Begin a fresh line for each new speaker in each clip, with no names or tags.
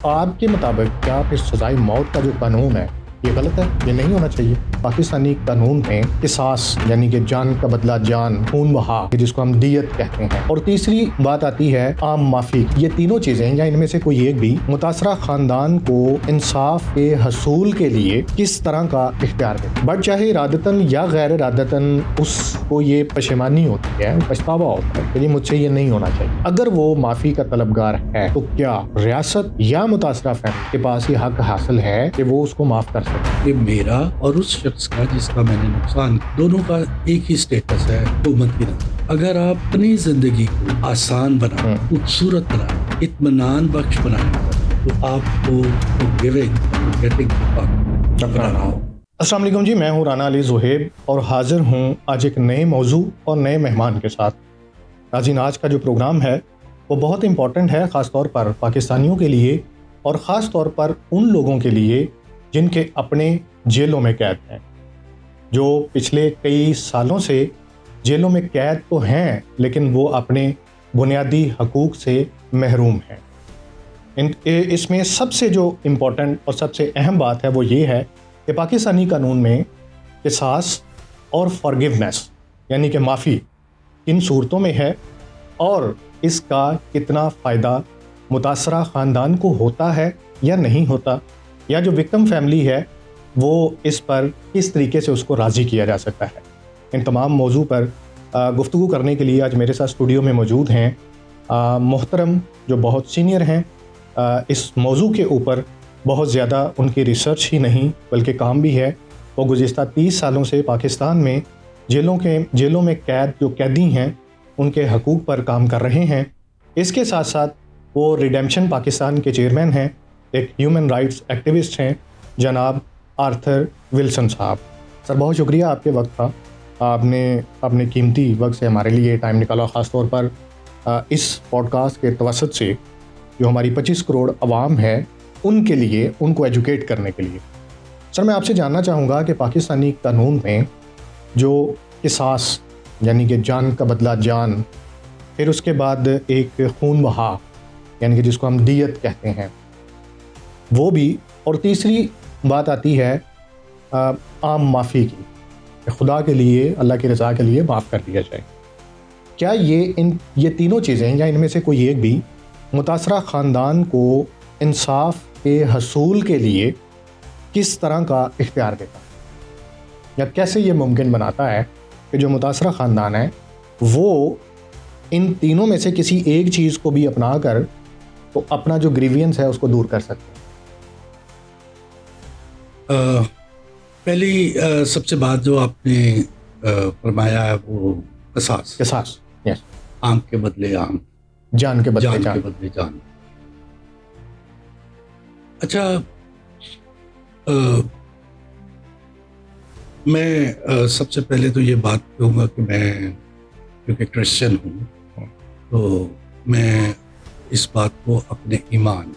आपके मुताबिक क्या फिर सजाए मौत का जो कानून है ये गलत है, ये नहीं होना चाहिए? पाकिस्तानी कानून में किसास यानी कि जान का बदला जान, खून बहा जिसको हम दियत कहते हैं, और तीसरी बात आती है आम माफी। ये तीनों चीजें या इनमें से कोई एक भी मुतासरा खानदान को इंसाफ के हसूल के लिए किस तरह का इख्तियार दे, बट चाहे इरादतन या गैर इरादतन उसको ये पशेमानी होती है, पछतावा होता है कि ये मुझसे ये नहीं होना चाहिए। अगर वो माफी का तलबगार है तो क्या रियासत या मुतासरा फैमिली के पास ये हक हासिल है कि वो उसको माफ कर
ये मेरा और उस शख्स का जिसका मैंने नुकसान, दोनों का एक ही स्टेटस है हुकूमत की तरफ। अगर आप अपनी जिंदगी को आसान बनाए, खूबसूरत बनाए, इत्मीनान बख्श बनाए तो आपको
अस्सलाम वालेकुम जी, मैं हूँ राना अली ज़ुहैब और हाजिर हूँ आज एक नए मौजू और नए मेहमान के साथ। नाज़रीन, आज का जो प्रोग्राम है वो बहुत इम्पॉर्टेंट है, ख़ास तौर पर पाकिस्तानियों के लिए और ख़ास तौर पर उन लोगों के लिए जिनके अपने जेलों में कैद हैं, जो पिछले कई सालों से जेलों में कैद तो हैं लेकिन वो अपने बुनियादी हकूक़ से महरूम हैं। इसमें सबसे जो इम्पोर्टेंट और सबसे अहम बात है वो ये है कि पाकिस्तानी कानून में किसास और फॉरगिवनेस यानी कि माफ़ी किन सूरतों में है और इसका कितना फ़ायदा मुतासरा ख़ानदान को होता है या नहीं होता, या जो विक्टिम फैमिली है वो इस पर किस तरीके से उसको राज़ी किया जा सकता है। इन तमाम मौजू पर गुफ्तगू करने के लिए आज मेरे साथ स्टूडियो में मौजूद हैं मोहतरम जो बहुत सीनियर हैं इस मौजू के ऊपर। बहुत ज़्यादा उनकी रिसर्च ही नहीं बल्कि काम भी है। वो गुज़िस्ता 30 सालों से पाकिस्तान में जेलों में कैद जो कैदी हैं उनके हकूक़ पर काम कर रहे हैं। इसके साथ साथ वो रिडेम्पशन पाकिस्तान के चेयरमैन हैं, एक ह्यूमन राइट्स एक्टिविस्ट हैं जनाब आर्थर विल्सन साहब। सर, बहुत शुक्रिया आपके वक्त का, आपने अपने कीमती वक्त से हमारे लिए टाइम निकाला, ख़ास तौर पर इस पॉडकास्ट के तवसत से जो हमारी 25 करोड़ आवाम है उनके लिए, उनको एजुकेट करने के लिए। सर, मैं आपसे जानना चाहूँगा कि पाकिस्तानी कानून में जो किसास यानी कि जान का बदला जान, फिर उसके बाद एक खून बहा यानी कि जिसको हम दियत कहते हैं वो भी, और तीसरी बात आती है आम माफ़ी की, खुदा के लिए, अल्लाह की रज़ा के लिए माफ़ कर दिया जाए। क्या ये तीनों चीज़ें या इनमें से कोई एक भी मुतासरा ख़ानदान को इंसाफ के हसूल के लिए किस तरह का इख्तियार देता है, या कैसे ये मुमकिन बनाता है कि जो मुतासरा ख़ानदान है वो इन तीनों में से किसी एक चीज़ को भी अपना कर तो अपना जो ग्रीवियंस है उसको दूर कर सकते हैं?
पहली सबसे बात जो आपने फरमाया है वो किसास,
यस,
आंख के बदले आंख,
जान के बदले
के बदले जान। अच्छा, मैं सबसे पहले तो ये बात कहूँगा कि मैं क्योंकि क्रिश्चियन हूँ तो मैं इस बात को अपने ईमान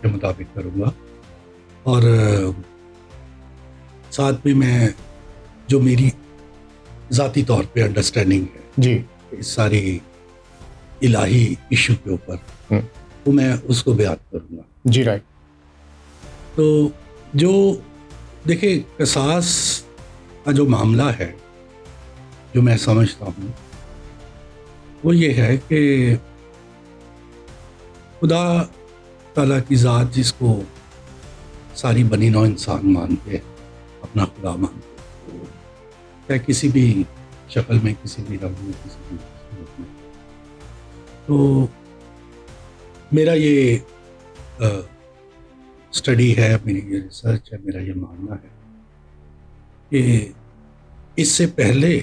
के मुताबिक करूँगा, और साथ में मैं जो मेरी ज़ाती तौर पे अंडरस्टैंडिंग है
जी
इस सारी इलाही इशू के ऊपर तो मैं उसको बयान करूँगा।
जी, राइट।
तो जो देखिए किसास का जो मामला है जो मैं समझता हूँ वो ये है कि खुदा ताला की ज़ात जिसको सारी बनी नौ इंसान मानते हैं, अपना खुदा मानते हैं, चाहे किसी भी शक्ल में, किसी भी रंग में, किसी भी सूरत में। तो मेरा ये स्टडी है, मेरी ये रिसर्च है, मेरा ये मानना है कि इससे पहले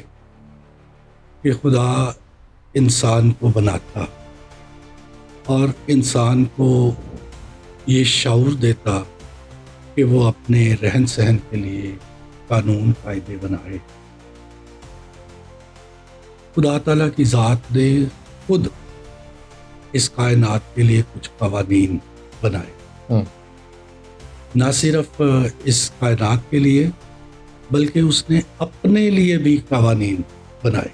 कि खुदा इंसान को बनाता और इंसान को ये शऊर देता कि वो अपने रहन सहन के लिए कानून कायदे बनाए, खुदा ताला की ज़ात ने खुद इस कायनात के लिए कुछ कवानीन बनाए। ना सिर्फ इस कायनात के लिए बल्कि उसने अपने लिए भी कवानीन बनाए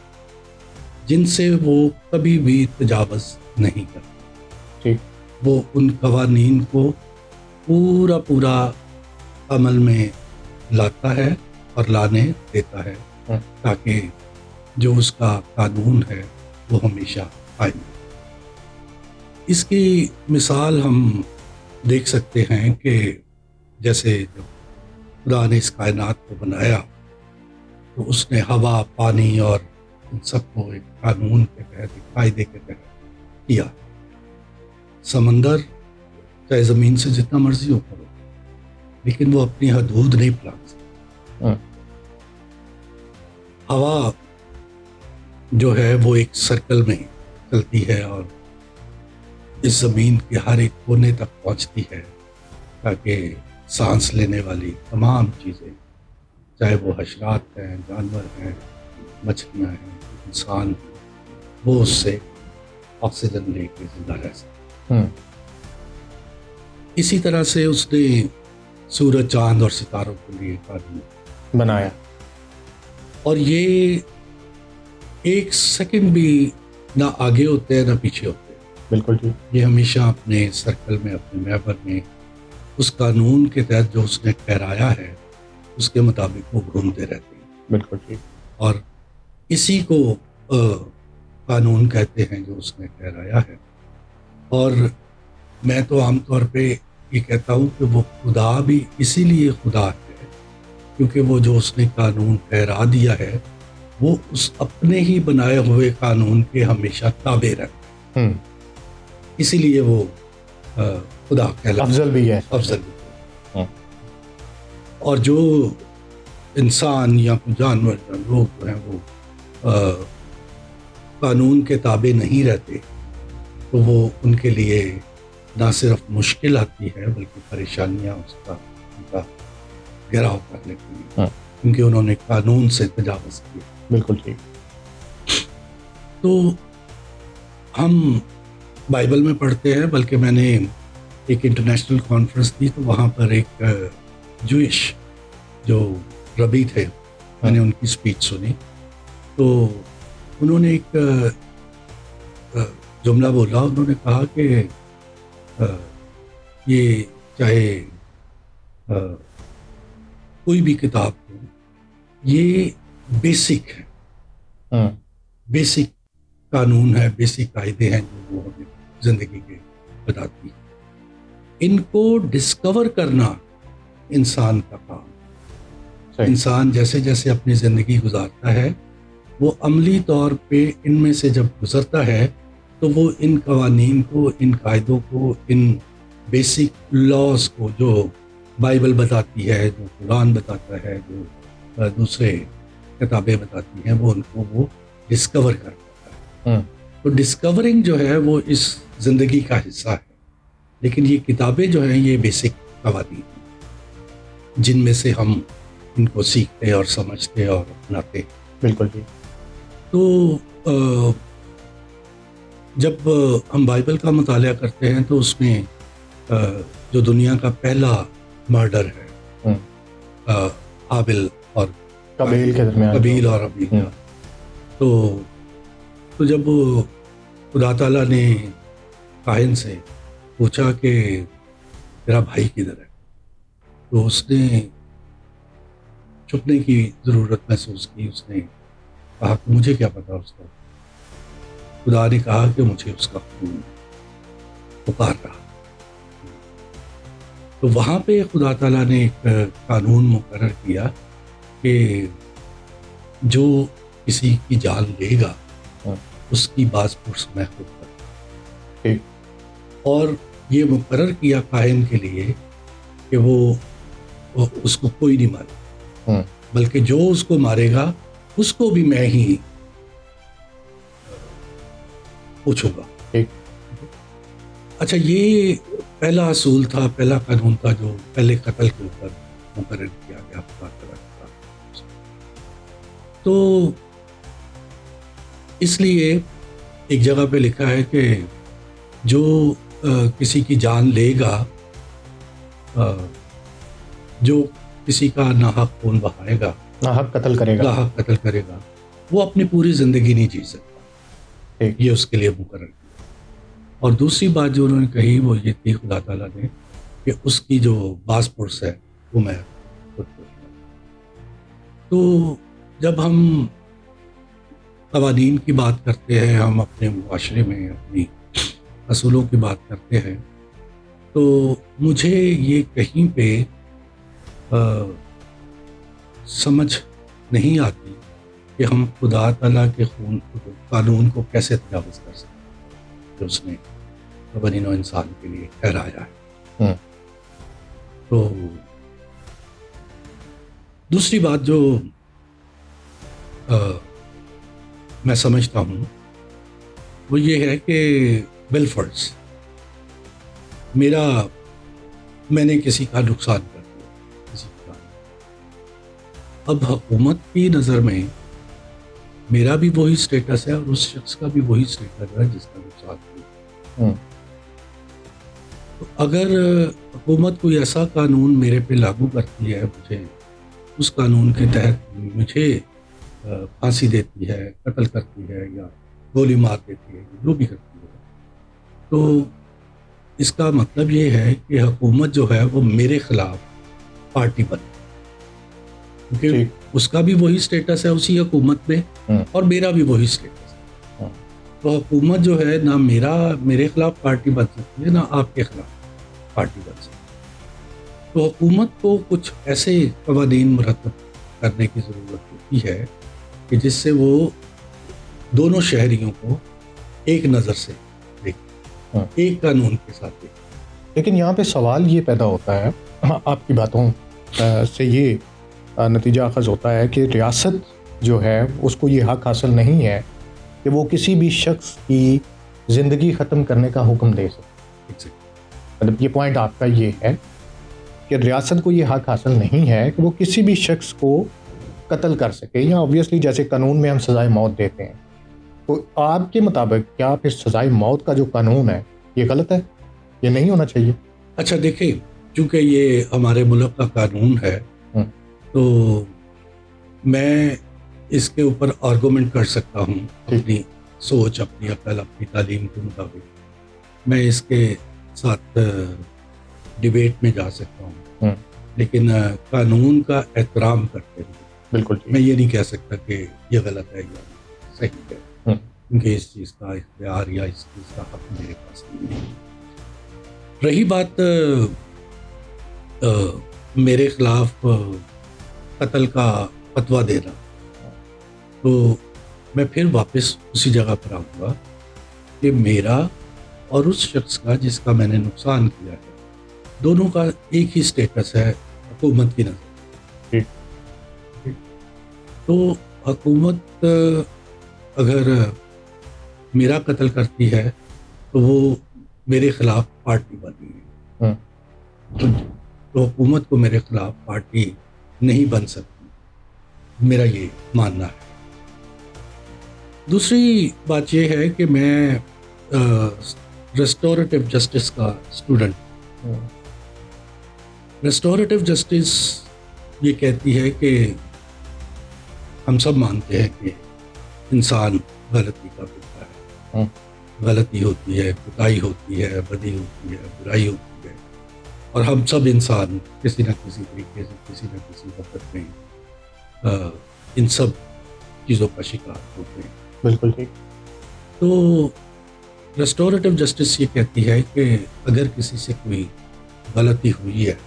जिनसे वो कभी भी तजावज़ नहीं करता।
ठीक।
वो उन कवानीन को पूरा पूरा अमल में लाता है और लाने देता है, ताकि जो उसका कानून है वो हमेशा कायम रहे। इसकी मिसाल हम देख सकते हैं कि जैसे जब खुदा ने इस कायनात को बनाया तो उसने हवा, पानी और इन सबको एक कानून के तहत, एक कायदे के तहत किया। समंदर चाहे ज़मीन से जितना मर्जी ऊपर हो, लेकिन वो अपनी हदूद नहीं पलांग सकता। हवा जो है वो एक सर्कल में चलती है और इस ज़मीन के हर एक कोने तक पहुंचती है, ताकि सांस लेने वाली तमाम चीज़ें, चाहे वो हशरात हैं, जानवर हैं, मछलियाँ हैं, इंसान, वो उससे ऑक्सीजन लेके जिंदा रह सके। इसी तरह से उसने सूरज, चांद और सितारों के लिए कानून
बनाया, और
ये एक सेकंड भी ना आगे होते हैं ना पीछे होते हैं।
बिल्कुल जी।
ये हमेशा अपने सर्कल में, अपने महवर में उस कानून के तहत जो उसने ठहराया है उसके मुताबिक वो घूमते रहते हैं।
बिल्कुल जी।
और इसी को कानून कहते हैं जो उसने ठहराया है। और मैं तो आमतौर पे ये कहता हूँ कि वो खुदा भी इसीलिए खुदा है, क्योंकि वो जो उसने कानून ठहरा दिया है वो उस अपने ही बनाए हुए कानून के हमेशा ताबे रहते हैं। इसीलिए वो खुदा कहलाता,
अफजल भी है।
अफजल भी है। और जो इंसान या जानवर या लोग जो हैं वो कानून के ताबे नहीं रहते, तो वो उनके लिए ना सिर्फ मुश्किल आती है बल्कि परेशानियां उनका घेराव कर लेती हैं, क्योंकि उन्होंने कानून से तजावुज़ किया।
बिल्कुल ठीक।
तो हम बाइबल में पढ़ते हैं, बल्कि मैंने एक इंटरनेशनल कॉन्फ्रेंस दी तो वहाँ पर एक जूइश जो रबी थे, मैंने उनकी स्पीच सुनी। तो उन्होंने एक जुमला बोला। उन्होंने कहा कि ये चाहे कोई भी किताब हो, ये बेसिक है, बेसिक कानून है, बेसिक कायदे हैं जो वो हमें जिंदगी के बताती है। इनको डिस्कवर करना इंसान का काम। इंसान जैसे जैसे अपनी जिंदगी गुजारता है, वो अमली तौर पे इनमें से जब गुजरता है तो वो इन कवानीन को, इन कायदों को, इन बेसिक लॉज को जो बाइबल बताती है, जो कुरान बताता है, जो दूसरे किताबें बताती हैं, वो उनको वो डिस्कवर कर पाता है। तो डिस्कवरिंग जो है वो इस जिंदगी का हिस्सा है। लेकिन ये किताबें जो हैं ये बेसिक कवानीन हैं, जिनमें से हम इनको सीखते और समझते और अपनाते हैं।
बिल्कुल जी।
तो जब हम बाइबल का मुताला करते हैं तो उसमें जो दुनिया का पहला मर्डर है हाबिल और
कबील के दरमियान,
कबील और अबील का, तो जब खुदा ताला ने काहिन से पूछा कि तेरा भाई किधर है, तो उसने छुपने की ज़रूरत महसूस की। उसने कहा कि मुझे क्या पता उसका। खुदा ने कहा कि मुझे उसका खून पुकार रहा। तो वहाँ पे खुदा ताला ने एक कानून मुकर्रर किया कि जो किसी की जान लेगा उसकी बाज़पुर्स मैं खुद करूँ। और ये मुकर्रर किया काहिन के लिए कि वो उसको कोई नहीं मारेगा, बल्कि जो उसको मारेगा उसको भी मैं ही पूछूंगा। अच्छा, ये पहला असूल था, पहला कानून था जो पहले कत्ल के ऊपर मुकर्रर किया गया। तो इसलिए एक जगह पे लिखा है कि जो किसी की जान लेगा, जो किसी का नाहक खून बहाएगा,
नाहक कत्ल करेगा,
वो अपनी पूरी जिंदगी नहीं जी सकता। ये उसके लिए मुकर्रर किया। और दूसरी बात जो उन्होंने कही वो ये थी, खुदा ताला ने, कि उसकी जो बास पुरस है वो मैं खुद को। तो जब हम क़वानीन की बात करते हैं, हम अपने मुआशरे में अपनी असूलों की बात करते हैं, तो मुझे ये कहीं पे समझ नहीं आती कि हम खुदा ताला के कानून को कैसे तजावुज़ कर सकते हैं जो उसने क़वानीन और इंसान के लिए ठहराया है। तो दूसरी बात जो मैं समझता हूँ वो ये है कि बिलफर्ज मैंने किसी का नुकसान कर दिया, किसी का। अब हुकूमत की नज़र में मेरा भी वही स्टेटस है और उस शख्स का भी वही स्टेटस है जिसका नुकसान हुआ। तो अगर हुकूमत कोई ऐसा कानून मेरे पे लागू करती है, मुझे उस कानून के तहत मुझे फांसी देती है, कत्ल करती है या गोली मार देती है, जो भी करती है, तो इसका मतलब ये है कि हुकूमत जो है वो मेरे खिलाफ पार्टी बने, क्योंकि उसका भी वही स्टेटस है उसी हुकूमत में और मेरा भी वही स्टेटस है। तो हुकूमत जो है ना मेरे खिलाफ पार्टी बन सकती है ना आपके खिलाफ पार्टी बन सकती है। तो हुकूमत को कुछ ऐसे क़वानीन मुरतब करने की ज़रूरत होती है कि जिससे वो दोनों शहरियों को एक नज़र से देखें, एक कानून के साथ देखें।
लेकिन यहाँ पे सवाल ये पैदा होता है, आपकी बातों से ये नतीजा अखज़ होता है कि रियासत जो है उसको ये हक़ हासिल नहीं है कि वो किसी भी शख्स की ज़िंदगी ख़त्म करने का हुक्म दे सके। मतलब ये पॉइंट आपका ये है कि रियासत को ये हक़ हासिल नहीं है कि वो किसी भी शख्स को कत्ल कर सके, या ऑब्वियसली जैसे कानून में हम सज़ाए मौत देते हैं, तो आपके मुताबिक क्या फिर सज़ाए मौत का जो कानून है ये गलत है, ये नहीं होना चाहिए?
अच्छा देखिए, चूँकि ये हमारे मुल्क का कानून है तो मैं इसके ऊपर आर्गूमेंट कर सकता हूँ अपनी सोच, अपनी अक्ल, अपनी तालीम के मुताबिक। मैं इसके साथ डिबेट में जा सकता हूँ, लेकिन कानून का एहतराम करते हुए
बिल्कुल
मैं ये नहीं कह सकता कि ये गलत है या सही है, क्योंकि इस चीज़ का इख्तियार या इस चीज़ का हक मेरे पास नहीं है। रही बात मेरे खिलाफ कत्ल का फतवा देना, तो मैं फिर वापस उसी जगह पर आऊँगा कि मेरा और उस शख्स का जिसका मैंने नुकसान किया है, दोनों का एक ही स्टेटस है हुकूमत की नज़र। तो हुकूमत अगर मेरा कत्ल करती है तो वो मेरे खिलाफ पार्टी बनी है, तो हुकूमत को मेरे खिलाफ पार्टी नहीं बन सकती, मेरा ये मानना है। दूसरी बात ये है कि मैं रेस्टोरेटिव जस्टिस का स्टूडेंट। रेस्टोरेटिव जस्टिस ये कहती है कि हम सब मानते हैं कि इंसान गलती का होता है, गलती होती है, कुताही होती है, बदी होती है, बुराई होती है, और हम सब इंसान किसी न किसी तरीके से किसी न किसी वक्त में इन सब चीज़ों का शिकार होते हैं।
बिल्कुल ठीक।
तो रेस्टोरेटिव जस्टिस ये कहती है कि अगर किसी से कोई गलती हुई है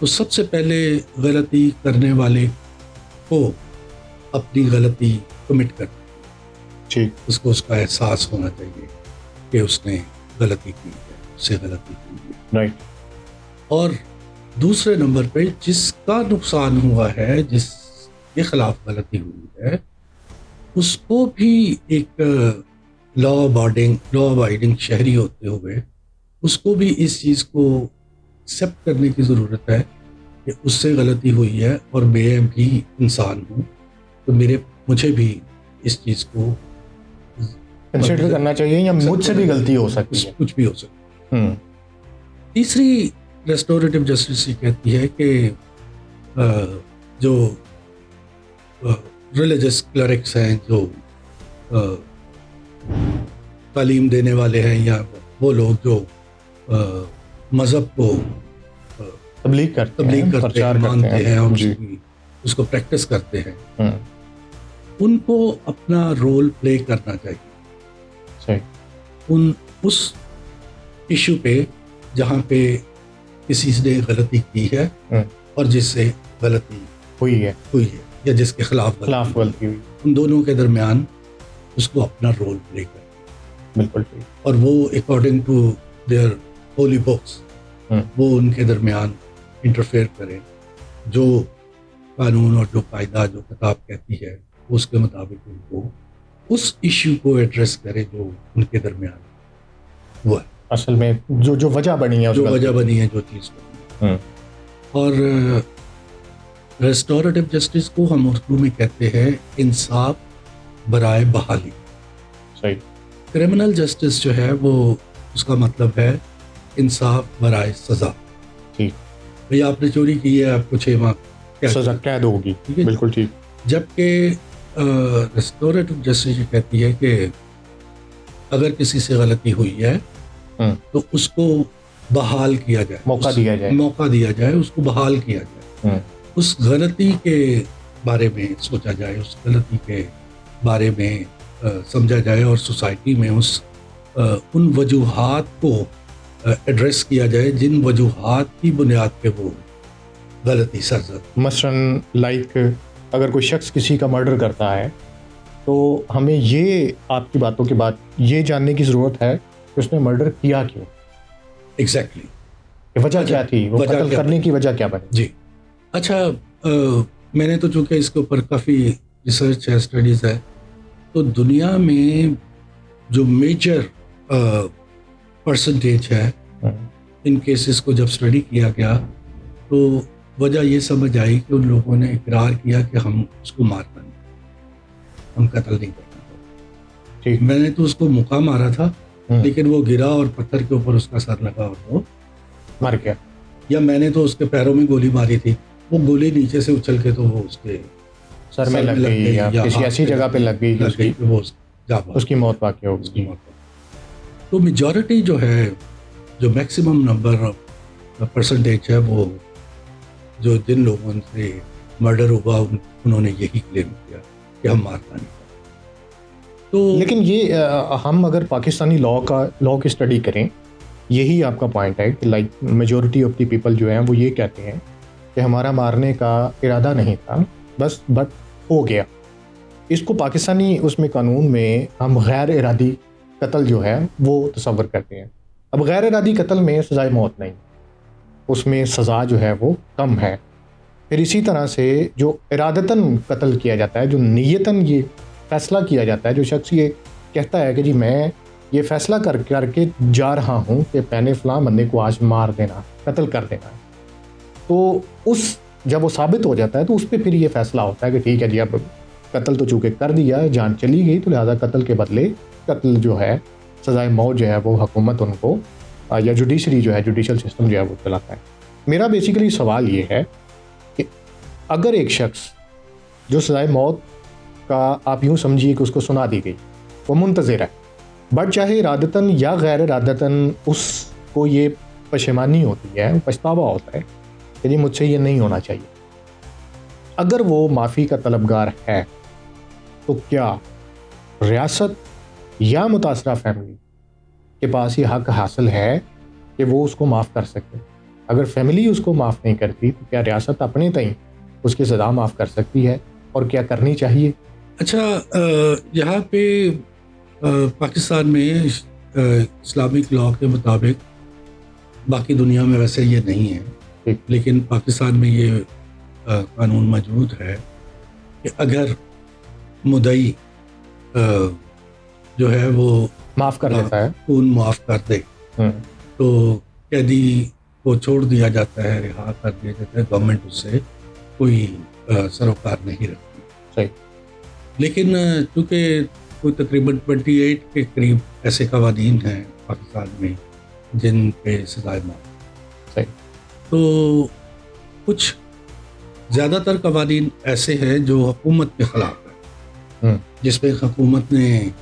तो सबसे पहले गलती करने वाले को अपनी गलती कमिट कर,
ठीक,
उसको उसका एहसास होना चाहिए कि उसने गलती की है, उससे गलती की है,
राइट।
और दूसरे नंबर पे जिसका नुकसान हुआ है, जिसके खिलाफ गलती हुई है, उसको भी एक लॉ अबाइडिंग शहरी होते हुए उसको भी इस चीज़ को एक्सेप्ट करने की ज़रूरत है कि उससे गलती हुई है और मैं भी इंसान हूँ, तो मुझे भी इस चीज़ को
कंसिडर करना चाहिए, या मुझसे भी गलती हो सकती है,
कुछ भी हो सकता है। तीसरी रेस्टोरेटिव जस्टिस ये कहती है कि जो रिलीजियस क्लरिक्स हैं, जो तालीम देने वाले हैं, या वो लोग जो मज़हब को
तबलीग करते हैं,
करते
प्रचार
हैं,
करते
मानते हैं और
जी।
उसको प्रैक्टिस करते हैं,
हम्म,
उनको अपना रोल प्ले करना चाहिए
सही।
उस इशू पे जहाँ पे किसी ने गलती की है और जिससे गलती
हुई है
या जिसके खिलाफ
गलती हुई,
उन दोनों के दरमियान उसको अपना रोल प्ले करना,
बिल्कुल ठीक।
और वो according to their holy books वो उनके दरमियान इंटरफेयर करें, जो कानून और जो कायदा जो किताब कहती है उसके मुताबिक उनको उस इश्यू को एड्रेस करे जो उनके दरमियान वो है,
असल में जो वजह बनी है,
जो वजह बनी है, जो चीज़ बनी है। और रेस्टोरेटिव जस्टिस को हम उर्दू में कहते हैं इंसाफ बराए बहाली।
सही।
क्रिमिनल जस्टिस जो है वो उसका मतलब है इंसाफ बराए सजा।
ठीक।
भैया आपने चोरी की है, आपको 6 माह
सजा कैद होगी,
ठीक है,
बिल्कुल ठीक।
जबकि रेस्टोरेटिव जस्टिस ये कहती है कि अगर किसी से गलती हुई है तो उसको बहाल किया जाए,
मौका दिया जाए,
उसको बहाल किया जाए, उस गलती के बारे में सोचा जाए, उस गलती के बारे में समझा जाए और सोसाइटी में उन वजूहात को एड्रेस किया जाए जिन वजूहात की बुनियाद पे वो गलती सरजद।
मसलन लाइक अगर कोई शख्स किसी का मर्डर करता है तो हमें ये आपकी बातों के बाद ये जानने की ज़रूरत है कि उसने मर्डर किया क्यों,
एग्जैक्टली
वजह क्या थी, वो कत्ल करने की वजह क्या बनी।
जी अच्छा, मैंने तो चूँकि इसके ऊपर काफ़ी रिसर्च है, स्टडीज़ है, तो दुनिया में जो मेजर परसेंटेज है इन केसेस को जब स्टडी किया गया तो वजह ये समझ आई कि उन लोगों ने इकरार किया कि हम उसको मारना नहीं, हम कत्ल नहीं करना।
ठीक।
मैंने तो उसको मुक्का मारा था लेकिन वो गिरा और पत्थर के ऊपर उसका सर लगा और वो
मर गया,
या मैंने तो उसके पैरों में गोली मारी थी, वो गोली नीचे से उछल के तो वो उसके
सर में लग गई या किसी ऐसी जगह पे लग गई कि उसकी मौत वाक़ई हो गई।
तो मेजॉरिटी जो है, जो मैक्सिमम नंबर ऑफ परसेंटेज है, वो जो जिन लोगों से मर्डर हुआ उन्होंने यही क्लेम किया कि हम मारना नहीं। तो
लेकिन ये हम अगर पाकिस्तानी लॉ की स्टडी करें, यही आपका पॉइंट है कि like majority of the people जो हैं वो ये कहते हैं कि हमारा मारने का इरादा नहीं था, बस बट हो गया। इसको पाकिस्तानी उसमें कानून में हम गैर इरादी कत्ल जो है वो तस्वर करते हैं। अब गैर इरादी कत्ल में सज़ाए मौत नहीं, उसमें सज़ा जो है वो कम है। फिर इसी तरह से जो इरादतन कत्ल किया जाता है, जो नीयतन ये फ़ैसला किया जाता है, जो शख्स ये कहता है कि जी मैं ये फ़ैसला करके जा रहा हूँ कि मैंने फ़लाँ बंदे को आज मार देना, कत्ल कर देना, तो जब वो साबित हो जाता है तो उस पर फिर ये फ़ैसला होता है कि ठीक है जी अब कत्ल तो चूँकि कर दिया, जान चली गई, तो लिहाजा कत्ल के बदले कत्ल जो है, सज़ाए मौत जो है वो हुकूमत उनको या जुडिशरी जो है, जुडिशल सिस्टम जो है वो चलाता है। मेरा बेसिकली सवाल ये है कि अगर एक शख्स जो सज़ाए मौत का आप यूँ समझिए कि उसको सुना दी गई, वो मुंतज़िर है, बट चाहे इरादतन या गैर इरादतन उसको ये पशेमानी होती है, पछतावा होता है कि जी मुझसे ये नहीं होना चाहिए, अगर वो माफ़ी का तलबगार है तो क्या रियासत या मुतासरा फैमिली के पास ये हक हासिल है कि वो उसको माफ़ कर सके? अगर फैमिली उसको माफ़ नहीं करती तो क्या रियासत अपने तय उसकी सज़ा माफ़ कर सकती है, और क्या करनी चाहिए?
अच्छा, यहाँ पे पाकिस्तान में इस्लामिक लॉ के मुताबिक, बाकी दुनिया में वैसे ये नहीं है, लेकिन पाकिस्तान में ये कानून मौजूद है कि अगर मुद्दई जो है वो
माफ़ कर देता है,
खून माफ़ कर दे, तो कैदी को छोड़ दिया जाता है, रिहा कर दिया जाता है, गवर्नमेंट उससे कोई सरोकार नहीं रखती।
सही। लेकिन
चूँकि कोई तकरीबन 28 के करीब ऐसे कवानीन हैं पाकिस्तान में जिन पे सज़ाए मौत।
सही।
तो कुछ ज़्यादातर कवानीन ऐसे हैं जो हुकूमत के ख़िलाफ़ है, जिसमें हुकूमत ने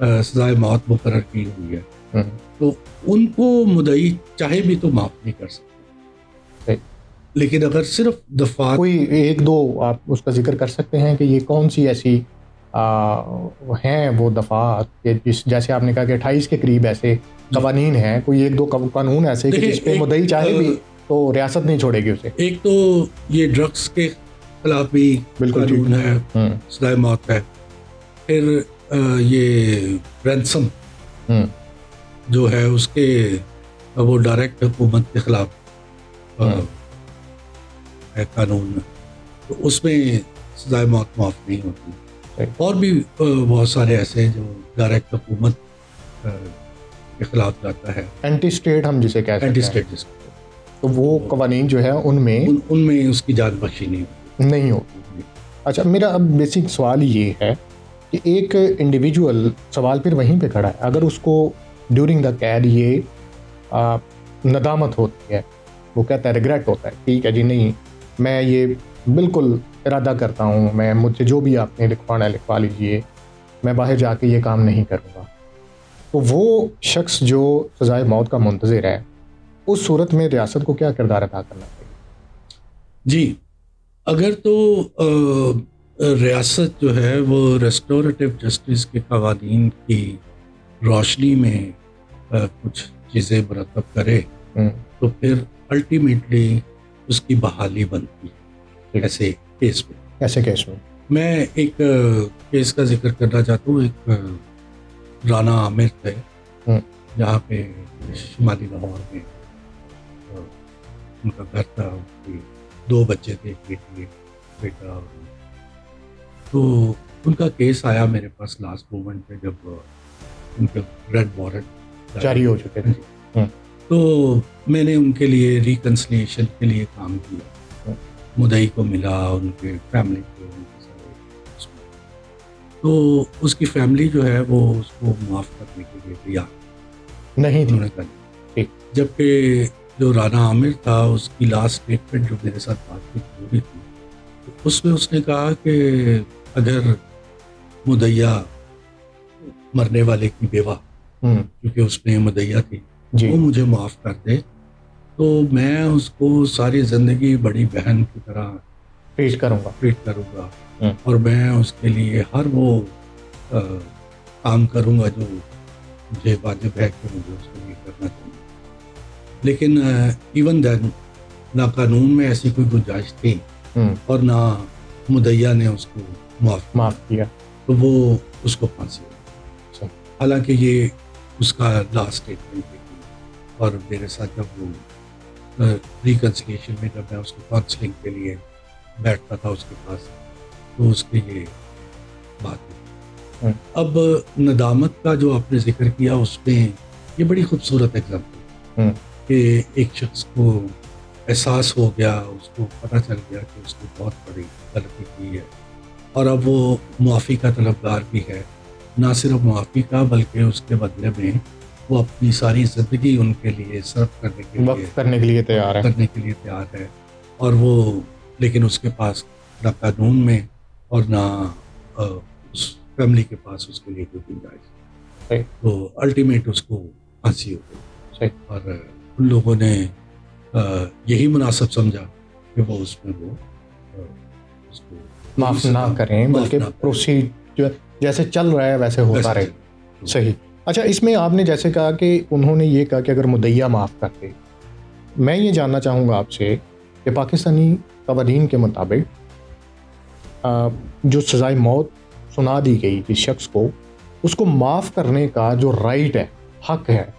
सज़ाए मौत मुकर्रर की हुई है,
हम्म,
तो उनको मुदई चाहे भी तो माफ नहीं कर सकते।
सही।
लेकिन अगर सिर्फ दफात
कोई एक दो आप उसका जिक्र कर सकते हैं कि ये कौन सी ऐसी हैं वो दफात के जिस जैसे आपने कहा कि 28 के करीब ऐसे कवानीन हैं, कोई एक दो कानून ऐसे कि
देखिए,
जिस पे
एक,
मुद्दई चाहे भी तो रियासत नहीं छोड़ेगी उसे।
एक तो ये ड्रग्स के खिलाफ भी
बिल्कुल ठीक।
कानून है, सजाए मौत है। फिर ये रैंसम
हम्म,
जो है उसके वो डायरेक्ट हुकूमत के खिलाफ है कानून, तो उसमें सजाए मौत माफ नहीं होती।
सही।
और भी बहुत सारे ऐसे हैं जो डायरेक्ट हुकूमत के खिलाफ जाता है,
एंटी स्टेट हम जिसे कहते
एंटी
हैं,
स्टेट जिसको,
तो वो कवानीन जो है उनमें
उनमें उसकी जान बख्शी नहीं होती।
नहीं होती। अच्छा, मेरा अब बेसिक सवाल ये है कि एक इंडिविजुअल, सवाल फिर वहीं पे खड़ा है, अगर उसको ड्यूरिंग द कैद ये नदामत होती है, वो कहता है रिग्रेट होता है, ठीक है जी नहीं मैं ये बिल्कुल इरादा करता हूँ, मैं मुझसे जो भी आपने लिखवाना है लिखवा लीजिए, मैं बाहर जाके ये काम नहीं करूँगा, तो वो शख्स जो सजाए मौत का मुंतज़िर है, उस सूरत में रियासत को क्या किरदार अदा करना चाहिए?
जी, अगर तो रियासत जो है वो रेस्टोरेटिव जस्टिस के कवानीन की रोशनी में कुछ चीज़ें मरतब करे, तो फिर अल्टीमेटली उसकी बहाली बनती है ऐसे केस में।
ऐसे केस में
मैं एक केस का जिक्र करना चाहता हूँ। एक राना आमिर थे, जहाँ पे शुमाली लाहौर में उनका घर था, उनके 2 बच्चे थे, एक बेटा। तो उनका केस आया मेरे पास लास्ट मोमेंट पे जब उनके रेड वारंट
जारी हो चुके थे।
तो मैंने उनके लिए रिकन्सिलिएशन के लिए काम किया, मुदई को मिला, उनके फैमिली को, उनके सारे तो उसकी फैमिली जो है वो उसको माफ़ करने के लिए तैयार
नहीं थी।
उन्होंने कहा, जबकि जो राना आमिर था उसकी लास्ट स्टेटमेंट जो मेरे साथ बातचीत हो रही थी, तो उसमें उसने कहा कि अगर मुदैया मरने वाले की बेवा, क्योंकि उसमें मुदैया थी, वो मुझे माफ़ कर दे तो मैं उसको सारी ज़िंदगी बड़ी बहन की तरह ट्रीट करूँगा और मैं उसके लिए हर वो काम करूँगा जो मुझे वाजिब है कि मुझे उसके लिए करना चाहिए। लेकिन इवन देन ना कानून में ऐसी कोई गुंजाइश थी और ना मुदैया ने उसको माफ़ किया, तो वो उसको फांसी हुई। हालांकि ये उसका लास्ट स्टेटमेंट थी। और मेरे साथ जब वो रिकन्सिलिएशन में जब मैं उसको काउंसलिंग के लिए बैठता था उसके पास, तो उसके ये बात हुई। अब नदामत का जो आपने जिक्र किया उसमें ये बड़ी खूबसूरत एग्जाम्पल कि एक शख्स को एहसास हो गया, उसको पता चल गया कि उसने बहुत बड़ी गलती की है और अब वो मुआफ़ी का तलबगार भी है। ना सिर्फ मुआफ़ी का बल्कि उसके बदले में वो अपनी सारी ज़िंदगी उनके लिए सर्व करने के लिए तैयार है। और वो लेकिन उसके पास ना कानून में और ना उस फैमिली के पास उसके लिए कोई गुंजाइश है। तो अल्टीमेट उसको फांसी हो गई और उन लोगों ने यही मुनासिब समझा कि वो उसमें वो उसको
माफ़ ना करें, बल्कि प्रोसीजर जैसे चल रहा है वैसे होता रहे। सही। अच्छा, इसमें आपने जैसे कहा कि उन्होंने ये कहा कि अगर मुदैया माफ़ कर दे, मैं ये जानना चाहूँगा आपसे कि पाकिस्तानी क़वानीन के मुताबिक जो सज़ाए मौत सुना दी गई जिस शख्स को, उसको माफ़ करने का जो राइट है, हक है,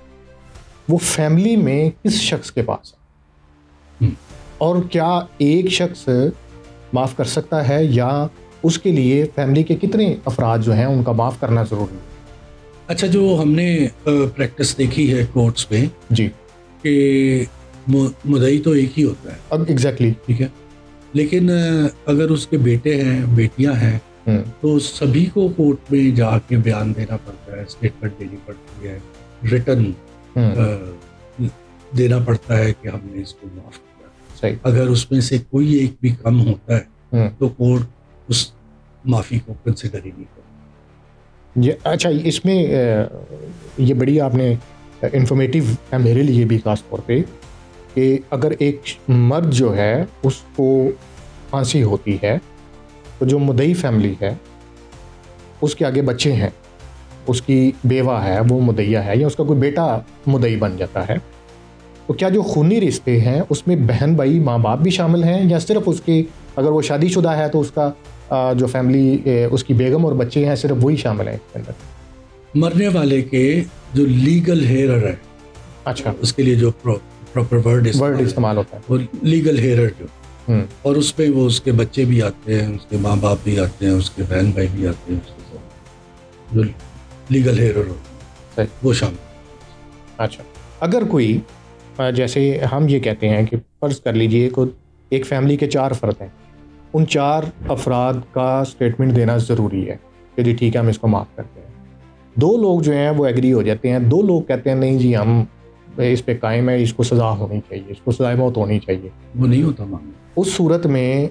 वो फैमिली में किस शख्स के पास है? और क्या एक शख्स माफ़ कर सकता है या उसके लिए फैमिली के कितने अफराद जो हैं उनका माफ़ करना ज़रूरी है?
अच्छा, जो हमने प्रैक्टिस देखी है कोर्ट्स में
जी
कि मुदई तो एक ही होता है।
अब एग्जैक्टली
ठीक है, लेकिन अगर उसके बेटे हैं, बेटियां हैं, तो सभी को कोर्ट में जाके बयान देना पड़ता है, स्टेटमेंट देनी पड़ती है, रिटर्न देना पड़ता है कि हमने इसको माफ़ किया।
सही। अगर
उसमें से कोई एक भी कम होता है तो कोर्ट उस माफ़ी को कंसिडर ही नहीं करता।
ये अच्छा, इसमें ये बड़ी आपने इंफॉर्मेटिव है मेरे लिए भी ख़ास तौर पे कि अगर एक मर्द जो है उसको फांसी होती है तो जो मुद्दई फैमिली है उसके आगे बच्चे हैं, उसकी बेवा है वो मुद्दइया है या उसका कोई बेटा मुद्दई बन जाता है, तो क्या जो खूनी रिश्ते हैं उसमें बहन भाई माँ बाप भी शामिल हैं या सिर्फ उसके, अगर वो शादीशुदा है तो उसका जो फैमिली उसकी बेगम और बच्चे हैं सिर्फ वही शामिल हैं इसके अंदर?
मरने वाले के जो लीगल हेयर है,
अच्छा,
उसके लिए जो प्रॉपर वर्ड
इस्तेमाल होता है
वो लीगल हेयर जो, और उसमें वो उसके बच्चे भी आते हैं, उसके माँ बाप भी आते हैं, उसके बहन भाई भी आते हैं, उसके साथ जो लीगल हेयर होते हैं वो शामिल।
अच्छा, अगर कोई जैसे हम ये कहते हैं कि फ़र्ज़ कर लीजिए को एक फैमिली के 4 फ़र्द हैं, उन 4 अफराद का स्टेटमेंट देना ज़रूरी है कि जी ठीक है हम इसको माफ़ करते हैं। 2 लोग जो हैं वो एग्री हो जाते हैं, 2 लोग कहते हैं नहीं जी हम इस पे कायम है, इसको सज़ा होनी चाहिए, इसको सज़ाए मौत होनी चाहिए।
वो नहीं होता मामला।
उस सूरत में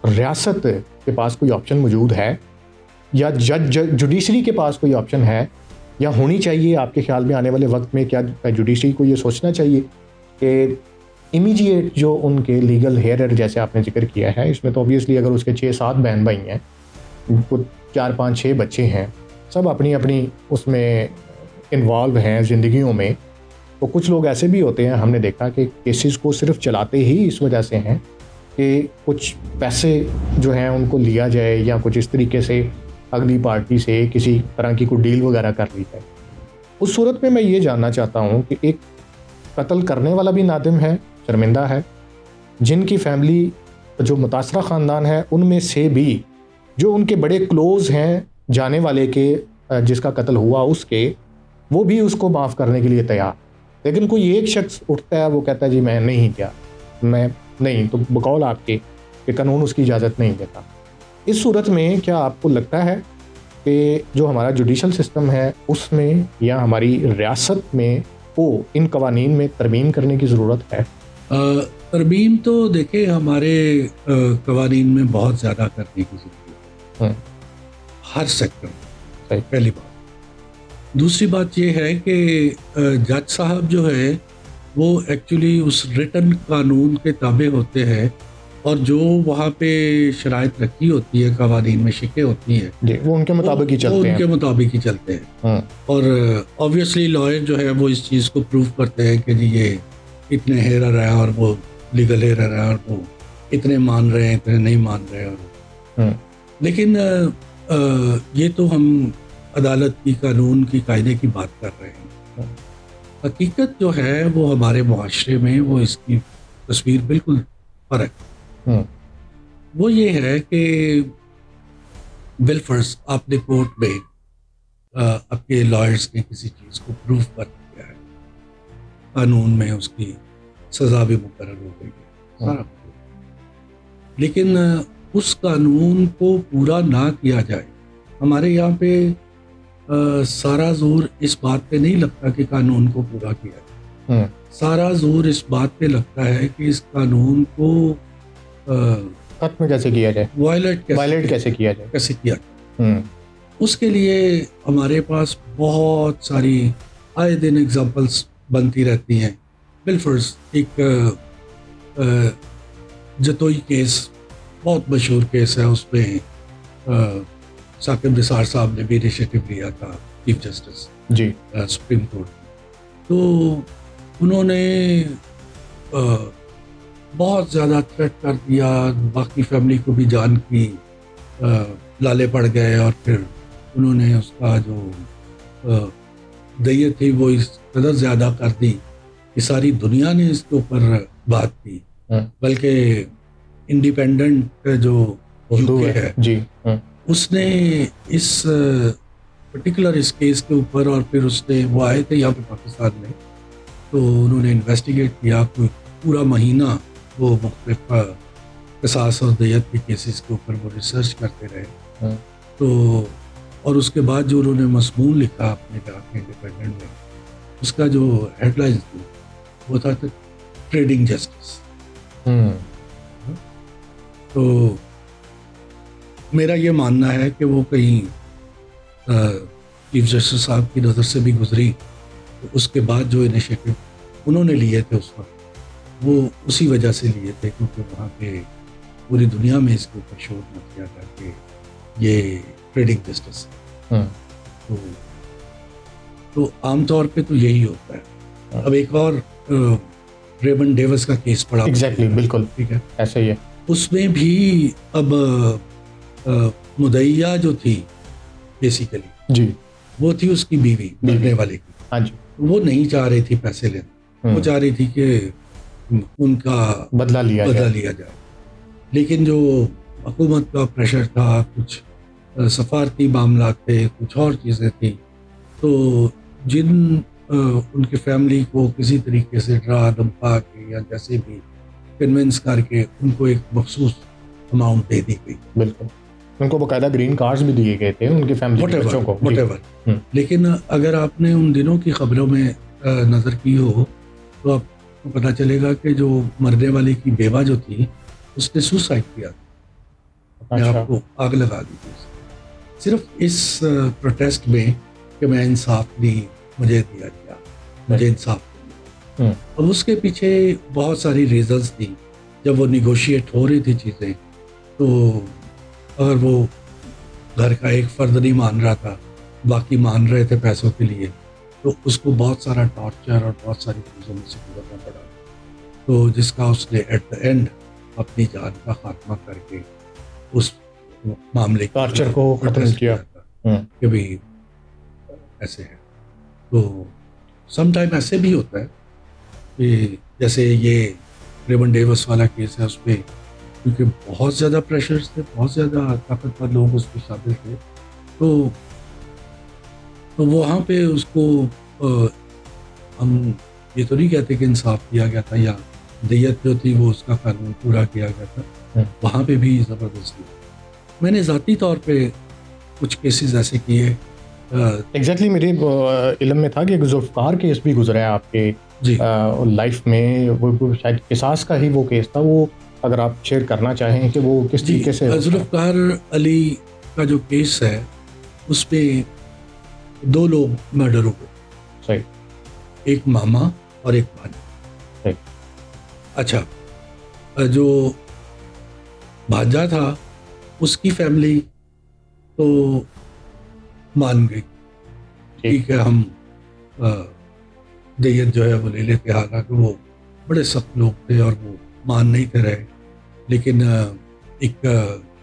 रियासत के पास कोई ऑप्शन मौजूद है या जुडिशरी के पास कोई ऑप्शन है या होनी चाहिए आपके ख्याल में आने वाले वक्त में? क्या जुडिशरी को ये सोचना चाहिए कि इमीडिएट जो उनके लीगल हेयर जैसे आपने जिक्र किया है, इसमें तो ऑब्वियसली अगर उसके 6-7 बहन भाई हैं, उनको 4-5-6 बच्चे हैं, सब अपनी अपनी उसमें इन्वॉल्व हैं ज़िंदगियों में, तो कुछ लोग ऐसे भी होते हैं हमने देखा कि केसेस को सिर्फ चलाते ही इस वजह से हैं कि कुछ पैसे जो हैं उनको लिया जाए या कुछ इस तरीके से अगली पार्टी से किसी तरह की कोई डील वगैरह कर ली जाए। उस सूरत में मैं ये जानना चाहता हूँ कि एक कत्ल करने वाला भी नादिम है, शर्मिंदा है, जिनकी फैमिली जो मुतासरा ख़ानदान है उनमें से भी जो उनके बड़े क्लोज़ हैं जाने वाले के जिसका कत्ल हुआ उसके, वो भी उसको माफ़ करने के लिए तैयार, लेकिन कोई एक शख्स उठता है वो कहता है जी मैं नहीं किया, मैं नहीं, तो बकौल आपके कि कानून उसकी इजाज़त नहीं देता। इस सूरत में क्या आपको लगता है कि जो हमारा जुडिशल सिस्टम है उसमें या हमारी रियासत में को इन कवानीन में तरमीम करने की ज़रूरत है?
तरमीम तो देखिए हमारे कवानीन में बहुत ज़्यादा करने की ज़रूरत है हर सेक्टर में, पहली बात। दूसरी बात ये है कि जज साहब जो है वो एक्चुअली उस रिटन कानून के ताबे होते हैं और जो वहाँ पे शराइत रखी होती है, कवानीन में शिकें होती हैं,
वो उनके मुताबिक ही चलते हैं।
उनके मुताबिक ही चलते हैं। और ऑब्वियसली लॉयर जो है वो इस चीज़ को प्रूव करते हैं कि जी ये इतने हेरर है और वो लीगल हेरर है और वो इतने मान रहे हैं, इतने नहीं मान रहे हैं। लेकिन ये तो हम अदालत की, कानून की, कायदे की बात कर रहे हैं। हकीकत जो है वो हमारे मुआशरे में वो इसकी तस्वीर बिल्कुल फ़र्क है। वो ये है कि बिलफर्ज आपने कोर्ट में आपके लॉयर्स ने किसी चीज़ को प्रूव कर दिया है, कानून में उसकी सज़ा भी मुकर्रर हो गई है सारा, लेकिन उस कानून को पूरा ना किया जाए। हमारे यहाँ पे सारा जोर इस बात पे नहीं लगता कि कानून को पूरा किया जाए, सारा जोर इस बात पे लगता है कि इस कानून को
खत्म कैसे किया जाए, वायलेट कैसे किया जाए।
उसके लिए हमारे पास बहुत सारी आए दिन एग्जांपल्स बनती रहती हैं। बिलफर्ज एक जतोई केस बहुत मशहूर केस है, उसमें साकिब निसार साहब ने भी इनिशिएटिव लिया था, chief justice
G
supreme court. तो उन्होंने बहुत ज़्यादा थ्रेट कर दिया, बाकी फैमिली को भी जान की लाले पड़ गए और फिर उन्होंने उसका जो दैयत थी वो इस कदर ज़्यादा कर दी कि सारी दुनिया ने इसके ऊपर बात की। बल्कि इंडिपेंडेंट जो यूके है
जी
उसने इस पर्टिकुलर इस केस के ऊपर, और फिर उसने वो आए थे यहाँ पे पाकिस्तान में, तो उन्होंने इन्वेस्टिगेट किया, कोई पूरा महीना वो मुख्तलिफ क़िसास और दैयत के केसेस के ऊपर वो रिसर्च करते रहे। तो और उसके बाद जो उन्होंने मज़मून लिखा अपने जाके इंडिपेंडेंट में, उसका जो हेडलाइन थी वो था ट्रेडिंग जस्टिस। तो मेरा ये मानना है कि वो कहीं चीफ जस्टिस साहब की नज़र से भी गुजरी तो उसके बाद जो इनिशिएटिव उन्होंने लिए थे उस वक्त, वो उसी वजह से लिए थे क्योंकि वहाँ पे पूरी दुनिया में इसके ऊपर शोर मच गया था कि ये ट्रेडिंग बिजनेस है। तो आमतौर पे तो यही होता है। अब एक और रेमंड डेविस का केस पड़ा।
एग्जैक्टली, बिल्कुल
ठीक है,
ऐसा ही है।
उसमें भी अब मुदैया जो थी बेसिकली,
जी,
वो थी उसकी बीवी, मरने वाले की।
हाँ जी,
वो नहीं चाह रही थी पैसे लेना, वो चाह रही थी कि उनका
बदला लिया
जाए। लेकिन जो हुकूमत का प्रेशर था, कुछ सफारती मामला थे, कुछ और चीज़ें थी, तो जिन उनकी फैमिली को किसी तरीके से डरा धमका के या जैसे भी कन्विंस करके उनको एक मखसूस अमाउंट दे दी गई।
बिल्कुल, उनको बकायदा ग्रीन कार्ड्स भी दिए गए थे उनकी फैमिली के बच्चों को।
whatever। लेकिन अगर आपने उन दिनों की खबरों में नज़र की हो तो आपको पता चलेगा कि जो मरने वाले की बेवा जो थी उसने सुसाइड किया, अपने आप को आग लगा दी थी, सिर्फ इस प्रोटेस्ट में कि मैं इंसाफ नहीं मुझे दिया गया, मुझे इंसाफ नहीं। अब उसके पीछे बहुत सारी रीजंस थी। जब वो निगोशिएट हो रही थी चीज़ें, तो अगर वो घर का एक फर्द नहीं मान रहा था, बाकी मान रहे थे पैसों के लिए, तो उसको बहुत सारा टॉर्चर और बहुत सारी चीज़ों में से गुजरना पड़ा, तो जिसका उसने एट द एंड अपनी जान का खात्मा करके उस मामले
टॉर्चर को खत्म किया
कि भाई ऐसे है। तो सम टाइम ऐसे भी होता है कि जैसे ये रेमंड डेविस वाला केस है, उसमें क्योंकि बहुत ज़्यादा प्रेशर्स थे, बहुत ज़्यादा ताकतवर लोग उसमें शामिल थे, तो वहाँ पे उसको हम ये तो नहीं कहते कि इंसाफ दिया गया था या दियत जो थी वो उसका कानून पूरा किया गया था, वहाँ पे भी ज़बरदस्ती। मैंने ज़ाती तौर पे कुछ केसेस ऐसे किए।
एग्जैक्टली मेरे इल्म में था कि एक जुल्फ़कार केस भी गुजरा है आपके लाइफ में, वो शायद किसास का ही वो केस था, वो अगर आप शेयर करना चाहें कि वो किस तरीके से।
जुल्फ़कार अली का जो केस है उसमें 2 लोग मर्डर हो गए।
सही।
एक मामा और एक भांजा।
सही। अच्छा,
जो भांजा था उसकी फैमिली तो मान गई, ठीक है हम दियत जो है वो ले लेते, हालांकि वो बड़े सख्त लोग थे और वो मान नहीं थे रहे। लेकिन एक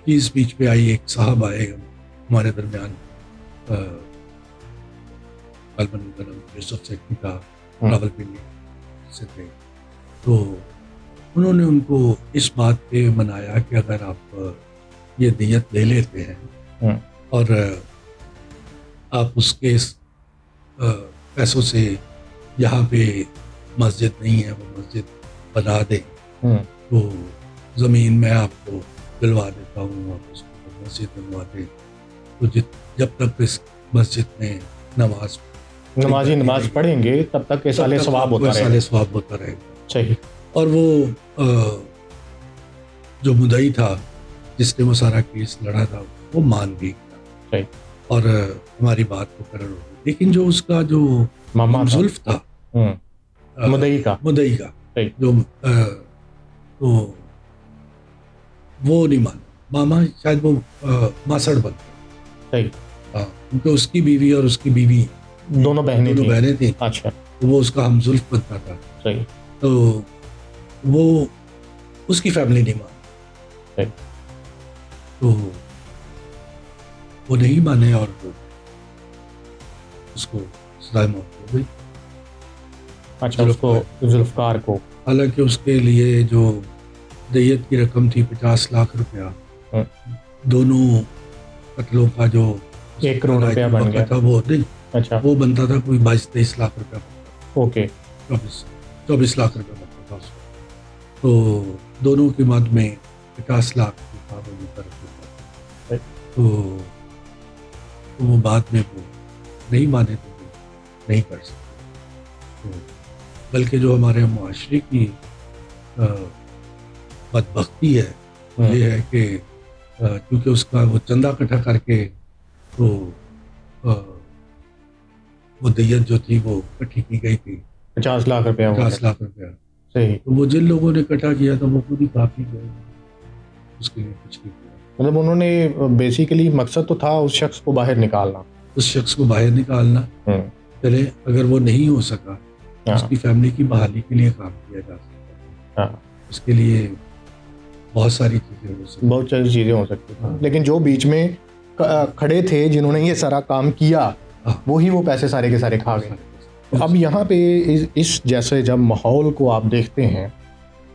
चीज़ बीच पे आई, एक साहब आए हमारे दरमियान, यूसुफ सेठी का रावलपिंडी से थे, तो उन्होंने उनको इस बात पे मनाया कि अगर आप ये दियत ले लेते हैं और आप उसके पैसों से यहाँ पे मस्जिद नहीं है वो मस्जिद बना दें, तो ज़मीन मैं आपको दिलवा देता हूँ और उसको मस्जिद बनवा दें, तो जब तक इस मस्जिद में नमाज
पढ़ेंगे तब तक साले सवाब
होता रहेगा।
सही।
और वो जो मुदई था जिसने वो सारा केस लड़ा था वो मान भी गया और हमारी बात को करर हो गई। लेकिन जो उसका जो जुल्फ था
मुदई का
जो तो वो नहीं माना, मामा शायद वो मासड़ बन गया। क्योंकि उसकी बीवी और उसकी बीवी
दोनों बहनें थी।
अच्छा, तो वो उसका हमजुल्फ बनता था।
सही।
तो वो उसकी फैमिली नहीं मानी, तो वो नहीं माने और उसको सजा मौत हो गई।
अच्छा, उसको जुल्फकार को,
हालांकि उसके लिए जो दियत की रकम थी 50 लाख रुपया, दोनों कत्लों का जो
1 करोड़ रुपया बन गया
था वो नहीं।
अच्छा,
वो बनता था कोई 22-23 लाख रुपया।
ओके,
24 लाख रुपया बनता था उसको, तो दोनों की मद में 50 लाख तो वो बाद में वो नहीं माने तो नहीं कर सकते। तो बल्कि जो हमारे मुआशरे की बदबख्ती है ये है कि क्योंकि उसका वो चंदा इकट्ठा करके तो वो दियत जो थी वो इकट्ठी की गई थी,
50 लाख रुपया हो
50
गया।
लाख रुपया।
सही।
तो वो जिन लोगों ने इकट्ठा किया था वो खुद ही काफी गए, उसके लिए कुछ नहीं किया।
मतलब उन्होंने बेसिकली मकसद तो था उस शख्स को बाहर निकालना।
उस शख्स को बाहर निकालना, चले अगर वो नहीं हो सका
हाँ,
उसकी फैमिली की बहाली के लिए काम किया जा सकता है।
हाँ,
उसके लिए बहुत सारी चीजें हो सकती
बहुत सारी चीज़ें हो सकती
हाँ।
थी, लेकिन जो बीच में खड़े थे जिन्होंने ये सारा काम किया,
हाँ।
वो ही वो पैसे सारे के सारे खा गए।
हैं।
तो अब यहाँ पे इस जैसे जब माहौल को आप देखते हैं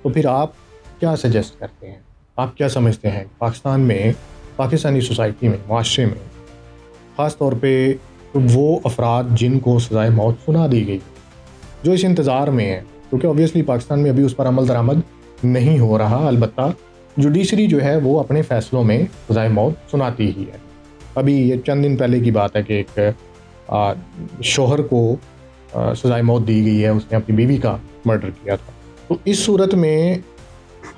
तो फिर आप क्या सजेस्ट करते हैं, आप क्या समझते हैं पाकिस्तान में, पाकिस्तानी सोसाइटी में, माशरे में ख़ास तौर पे वो अफराद जिनको सज़ाए मौत सुना दी गई, जो इस इंतज़ार में है, क्योंकि ऑब्वियसली पाकिस्तान में अभी उस पर अमल दरामद नहीं हो रहा, अलबत्ता जुडिशरी जो है वो अपने फ़ैसलों में सज़ाए मौत सुनाती ही है। अभी ये चंद दिन पहले की बात है कि एक शोहर को सज़ाए मौत दी गई है, उसने अपनी बीवी का मर्डर किया था। तो इस सूरत में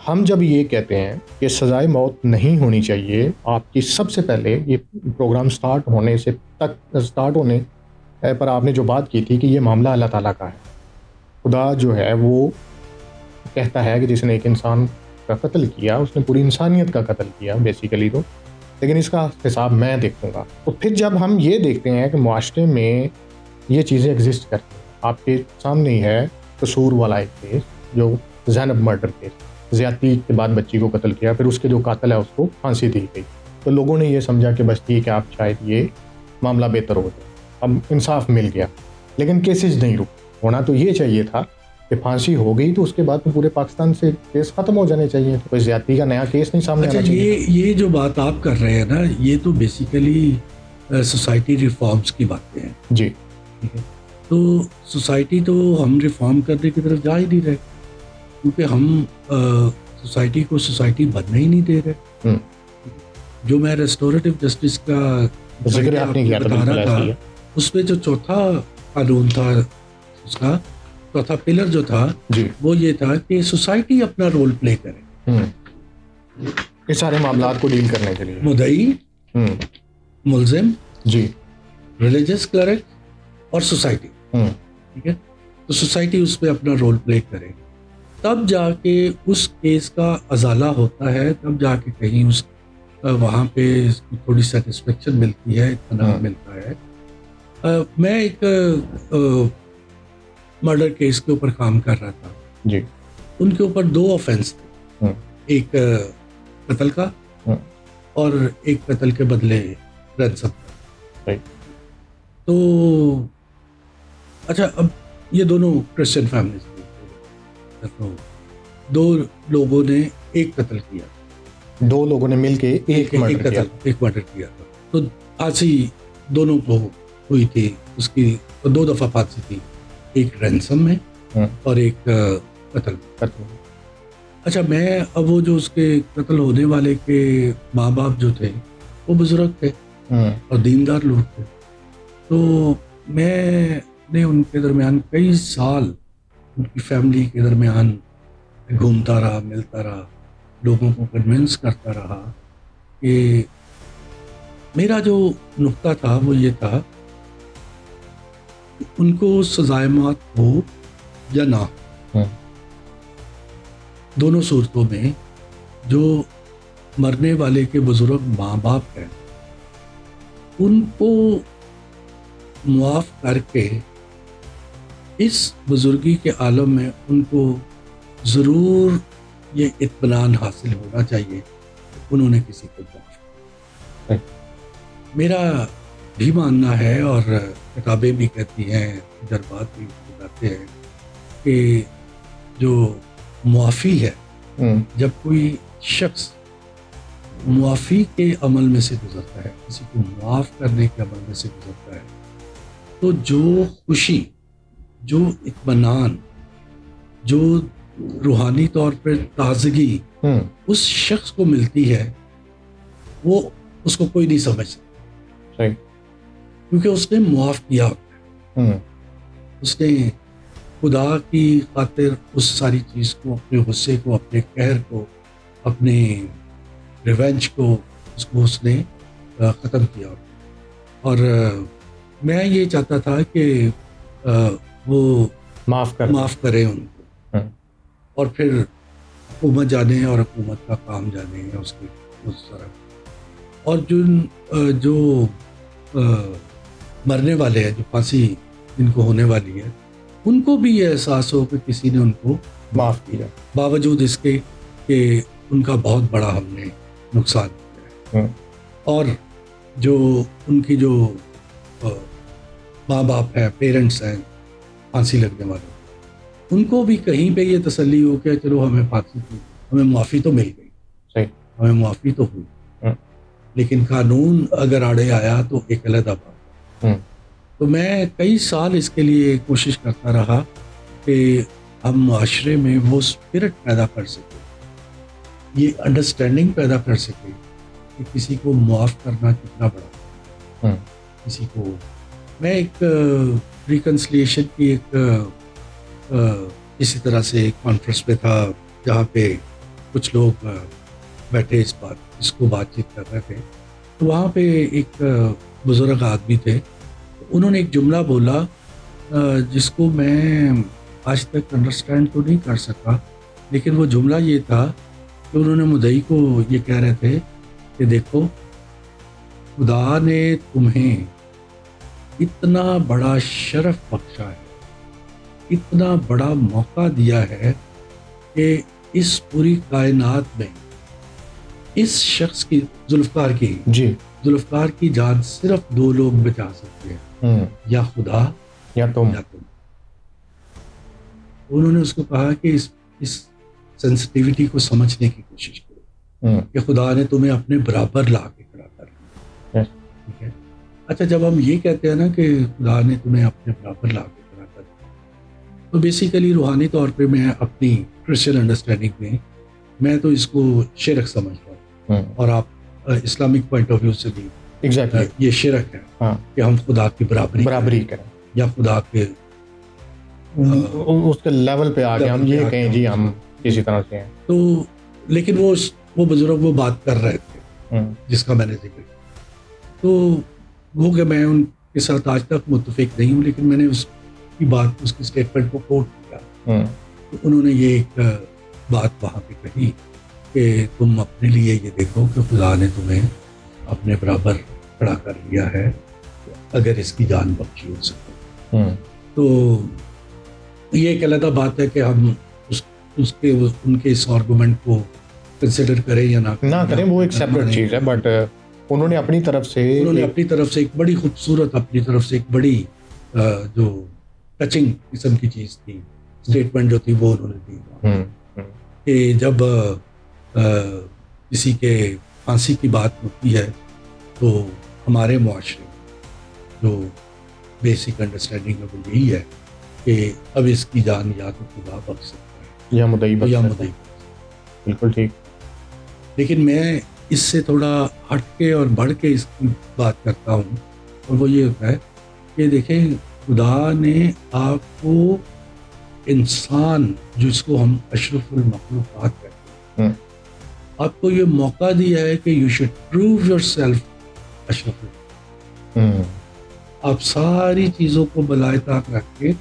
हम जब ये कहते हैं कि सज़ाए मौत नहीं होनी चाहिए, आपकी सबसे पहले ये प्रोग्राम स्टार्ट होने पर आपने जो बात की थी कि ये मामला अल्लाह ताला का है। खुदा जो है वो कहता है कि जिसने एक इंसान का कत्ल किया उसने पूरी इंसानियत का कत्ल किया बेसिकली, तो लेकिन इसका हिसाब मैं देखूँगा। तो फिर जब हम ये देखते हैं कि मुआशरे में ये चीज़ें एग्जिस्ट करती हैं, आपके सामने ही है कसूर वाला एक केस, जो ज़ैनब मर्डर केस, ज़्यादती के बाद बच्ची को कत्ल किया, फिर उसके जो कातिल है उसको फांसी दी गई। तो लोगों ने ये समझा कि बस ठीक है, आप शायद ये मामला बेहतर हो जाए, अब इंसाफ मिल गया। लेकिन केसेस नहीं रुके, होना तो ये चाहिए था कि फांसी हो गई तो उसके बाद तो पूरे पाकिस्तान से केस ख़त्म हो जाने चाहिए, तो कोई ज़्यादती का नया केस नहीं सामने
अच्छा,
आना चाहिए।
ये जो बात आप कर रहे हैं ना, ये तो बेसिकली सोसाइटी रिफॉर्म्स की बातें हैं।
जी,
ठीक है, तो सोसाइटी तो हम रिफॉर्म करने की तरफ जा ही नहीं रहे, क्योंकि हम सोसाइटी को सोसाइटी बनने ही नहीं दे रहे। जो मैं रेस्टोरेटिव जस्टिस का
जिक्र आपने किया था,
बता
बिल्कुल
रहा
ऐसा ही है।
था, उसमें जो चौथा कानून था, उसका चौथा पिलर जो था
जी,
वो ये था कि सोसाइटी अपना रोल प्ले करे,
ये सारे मामलात को डील करने के लिए।
मुदई, मुलजिम,
जी,
रिलीजियस क्लर्क और सोसाइटी।
हम्म,
ठीक है, तो सोसाइटी उस पर अपना रोल प्ले करे, तब जाके उस केस का अजाला होता है, तब जाके कहीं उस वहाँ पे थोड़ी सेटिस्फेक्शन मिलती है, इत्मीनान मिलता है। मैं एक मर्डर केस के ऊपर काम कर रहा था
जी,
उनके ऊपर 2 ऑफेंस थे, एक कत्ल का और एक कत्ल के बदले रैंसम का।
राइट।
तो अच्छा, अब ये दोनों क्रिश्चियन फैमिलीज थी, तो 2 लोगों ने एक कत्ल किया,
2 लोगों ने मिलके एक मर्डर किया।
एक मर्डर किया था। तो फांसी दोनों को हुई थी, उसकी 2 दफा फांसी थी, एक रैंसम में और एक कत्ल में। अच्छा, मैं अब वो जो उसके कत्ल होने वाले के माँ बाप जो थे वो बुजुर्ग थे और दीनदार लोग थे, तो मैंने उनके दरमियान कई साल उनकी फैमिली के दरमियान घूमता रहा, मिलता रहा, लोगों को कन्विंस करता रहा कि मेरा जो नुक्ता था वो ये था कि उनको सजाए मौत हो या ना, दोनों सूरतों में जो मरने वाले के बुजुर्ग माँ बाप हैं उनको मुआफ करके इस बुजुर्गी के आलम में उनको ज़रूर ये इत्मीनान हासिल होना चाहिए कि उन्होंने किसी को माफ किया। मेरा भी मानना है और किताबें भी कहती हैं, तजर्बात भी बताते हैं कि जो मुआफ़ी है, जब कोई शख्स मुआफ़ी के अमल में से गुजरता है, किसी को माफ़ करने के अमल में से गुजरता है, तो जो खुशी, जो इत्मीनान, जो रूहानी तौर पर ताजगी उस शख्स को मिलती है, वो उसको कोई नहीं समझ सकता, क्योंकि उसने मुआफ़ किया होता है। उसने खुदा की खातिर उस सारी चीज़ को, अपने गुस्से को, अपने कहर को, अपने रिवेंज को, उसको उसने ख़त्म किया। और मैं ये चाहता था कि वो
माफ
करें उनको, और फिर हुकूमत जाने और हुकूमत का काम जाने उसकी उस तरह। और जो मरने वाले हैं, जो फांसी जिनको होने वाली है, उनको भी ये एहसास हो कि किसी ने उनको
माफ किया,
बावजूद इसके कि उनका बहुत बड़ा हमने नुकसान किया है। और जो उनकी जो माँ बाप है, पेरेंट्स हैं फांसी लगने वाले, उनको भी कहीं पे ये तसल्ली हो कि चलो हमें फांसी की, हमें माफ़ी तो मिल गई,
सही,
हमें माफ़ी तो हुई, लेकिन कानून अगर आड़े आया तो एक अलग बात। तो मैं कई साल इसके लिए कोशिश करता रहा कि हम माशरे में वो स्पिरिट पैदा कर सकें, ये अंडरस्टैंडिंग पैदा कर सकें कि किसी को माफ़ करना कितना बड़ा, किसी को। मैं एक रिकन्सिलिएशन की इसी तरह से एक कॉन्फ्रेंस पे था जहाँ पे कुछ लोग बैठे इसको बातचीत कर रहे थे। तो वहाँ पे एक बुज़ुर्ग आदमी थे, उन्होंने एक जुमला बोला जिसको मैं आज तक अंडरस्टैंड तो नहीं कर सका, लेकिन वो जुमला ये था कि उन्होंने मुदई को ये कह रहे थे कि देखो, खुदा ने तुम्हें इतना बड़ा शरफ बख्शा है, इतना बड़ा मौका दिया है कि इस पूरी कायनात में इस शख्स की, जुल्फकार की जान सिर्फ 2 लोग बचा सकते हैं, या खुदा या तुम। उन्होंने उसको कहा कि इस सेंसिटिविटी को समझने की कोशिश करो कि खुदा ने तुम्हें अपने बराबर ला के खड़ा कर दिया, ठीक है। अच्छा, जब हम ये कहते हैं ना कि खुदा ने तुम्हें अपने बराबर ला के खड़ा कर दिया, तो बेसिकली रूहानी तौर पे मैं अपनी क्रिश्चियन अंडरस्टैंडिंग में मैं तो इसको शिरक समझता हूँ, और आप इस्लामिक पॉइंट ऑफ व्यू से भी
एग्जैक्टली
ये शिरक है कि हम खुदा की बराबरी करें या खुदा के
उसके लेवल पे आके हम ये कहें जी हम किसी तरह से हैं।
तो लेकिन वो बुजुर्ग वो बात कर रहे थे जिसका मैंने जिक्र किया, तो वो कि मैं उनके साथ आज तक मुत्तफिक नहीं हूँ, लेकिन मैंने उसकी बात, उसकी स्टेटमेंट को कोट किया। तो उन्होंने ये एक बात वहाँ पे कही कि तुम अपने लिए ये देखो कि खुदा ने तुम्हें अपने बराबर खड़ा कर लिया है, अगर इसकी जान बख्शी हो सके। तो ये एक अलग बात है कि हम उनके इस आर्गुमेंट को कंसिडर करें या ना
करें, वो एक सेपरेट चीज़ है। बट उन्होंने अपनी तरफ से एक बड़ी खूबसूरत, अपनी तरफ से एक बड़ी जो टचिंग किस्म की चीज़ थी, स्टेटमेंट जो थी वो उन्होंने दी कि जब किसी के फांसी की बात होती है तो हमारे मुआशरे जो बेसिक अंडरस्टैंडिंग है वो यही है कि अब इसकी जान या तो खुदा बख्श सकता है या मुदई बख्श। बिल्कुल ठीक।
लेकिन मैं इससे थोड़ा हट के और बढ़ के इसकी बात करता हूँ, और वो ये होता है कि देखें, खुदा ने आपको इंसान, जिसको हम अशरफुल मखलूक़ात कहते हैं, आपको ये मौका दिया है कि यू शुड प्रूव योरसेल्फ अशरफुल। आप सारी चीज़ों को बलाए ताक रख के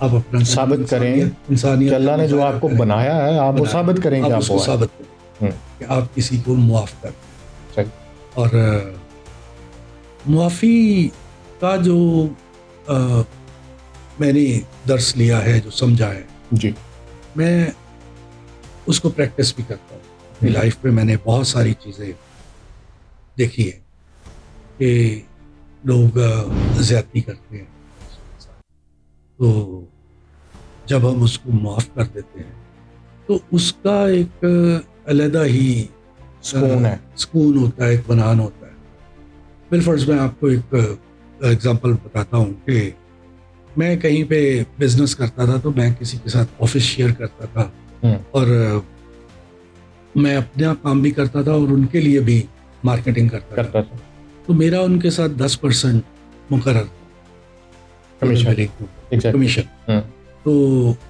आप अपना
साबित करें, इंसानियत अल्लाह ने जो आपको बनाया है आप वो साबित करें,
आप उसको साबित करें कि आप किसी को मुआफ़ करें। और मुआफ़ी का जो मैंने दर्स लिया है, जो समझा है
जी,
मैं उसको प्रैक्टिस भी करता हूँ अपनी लाइफ में। मैंने बहुत सारी चीज़ें देखी है कि लोग ज़्यादती करते हैं, तो जब हम उसको माफ़ कर देते हैं तो उसका एक अलहदा ही सुकून होता है, एक बनान होता है। बिलफर्ज मैं आपको एक एग्जांपल बताता हूँ कि मैं कहीं पे बिजनेस करता था, तो मैं किसी के साथ ऑफिस शेयर करता था, और मैं अपना काम भी करता था और उनके लिए भी मार्केटिंग करता था। तो मेरा उनके साथ 10% मुकर्रर कमीशन। तो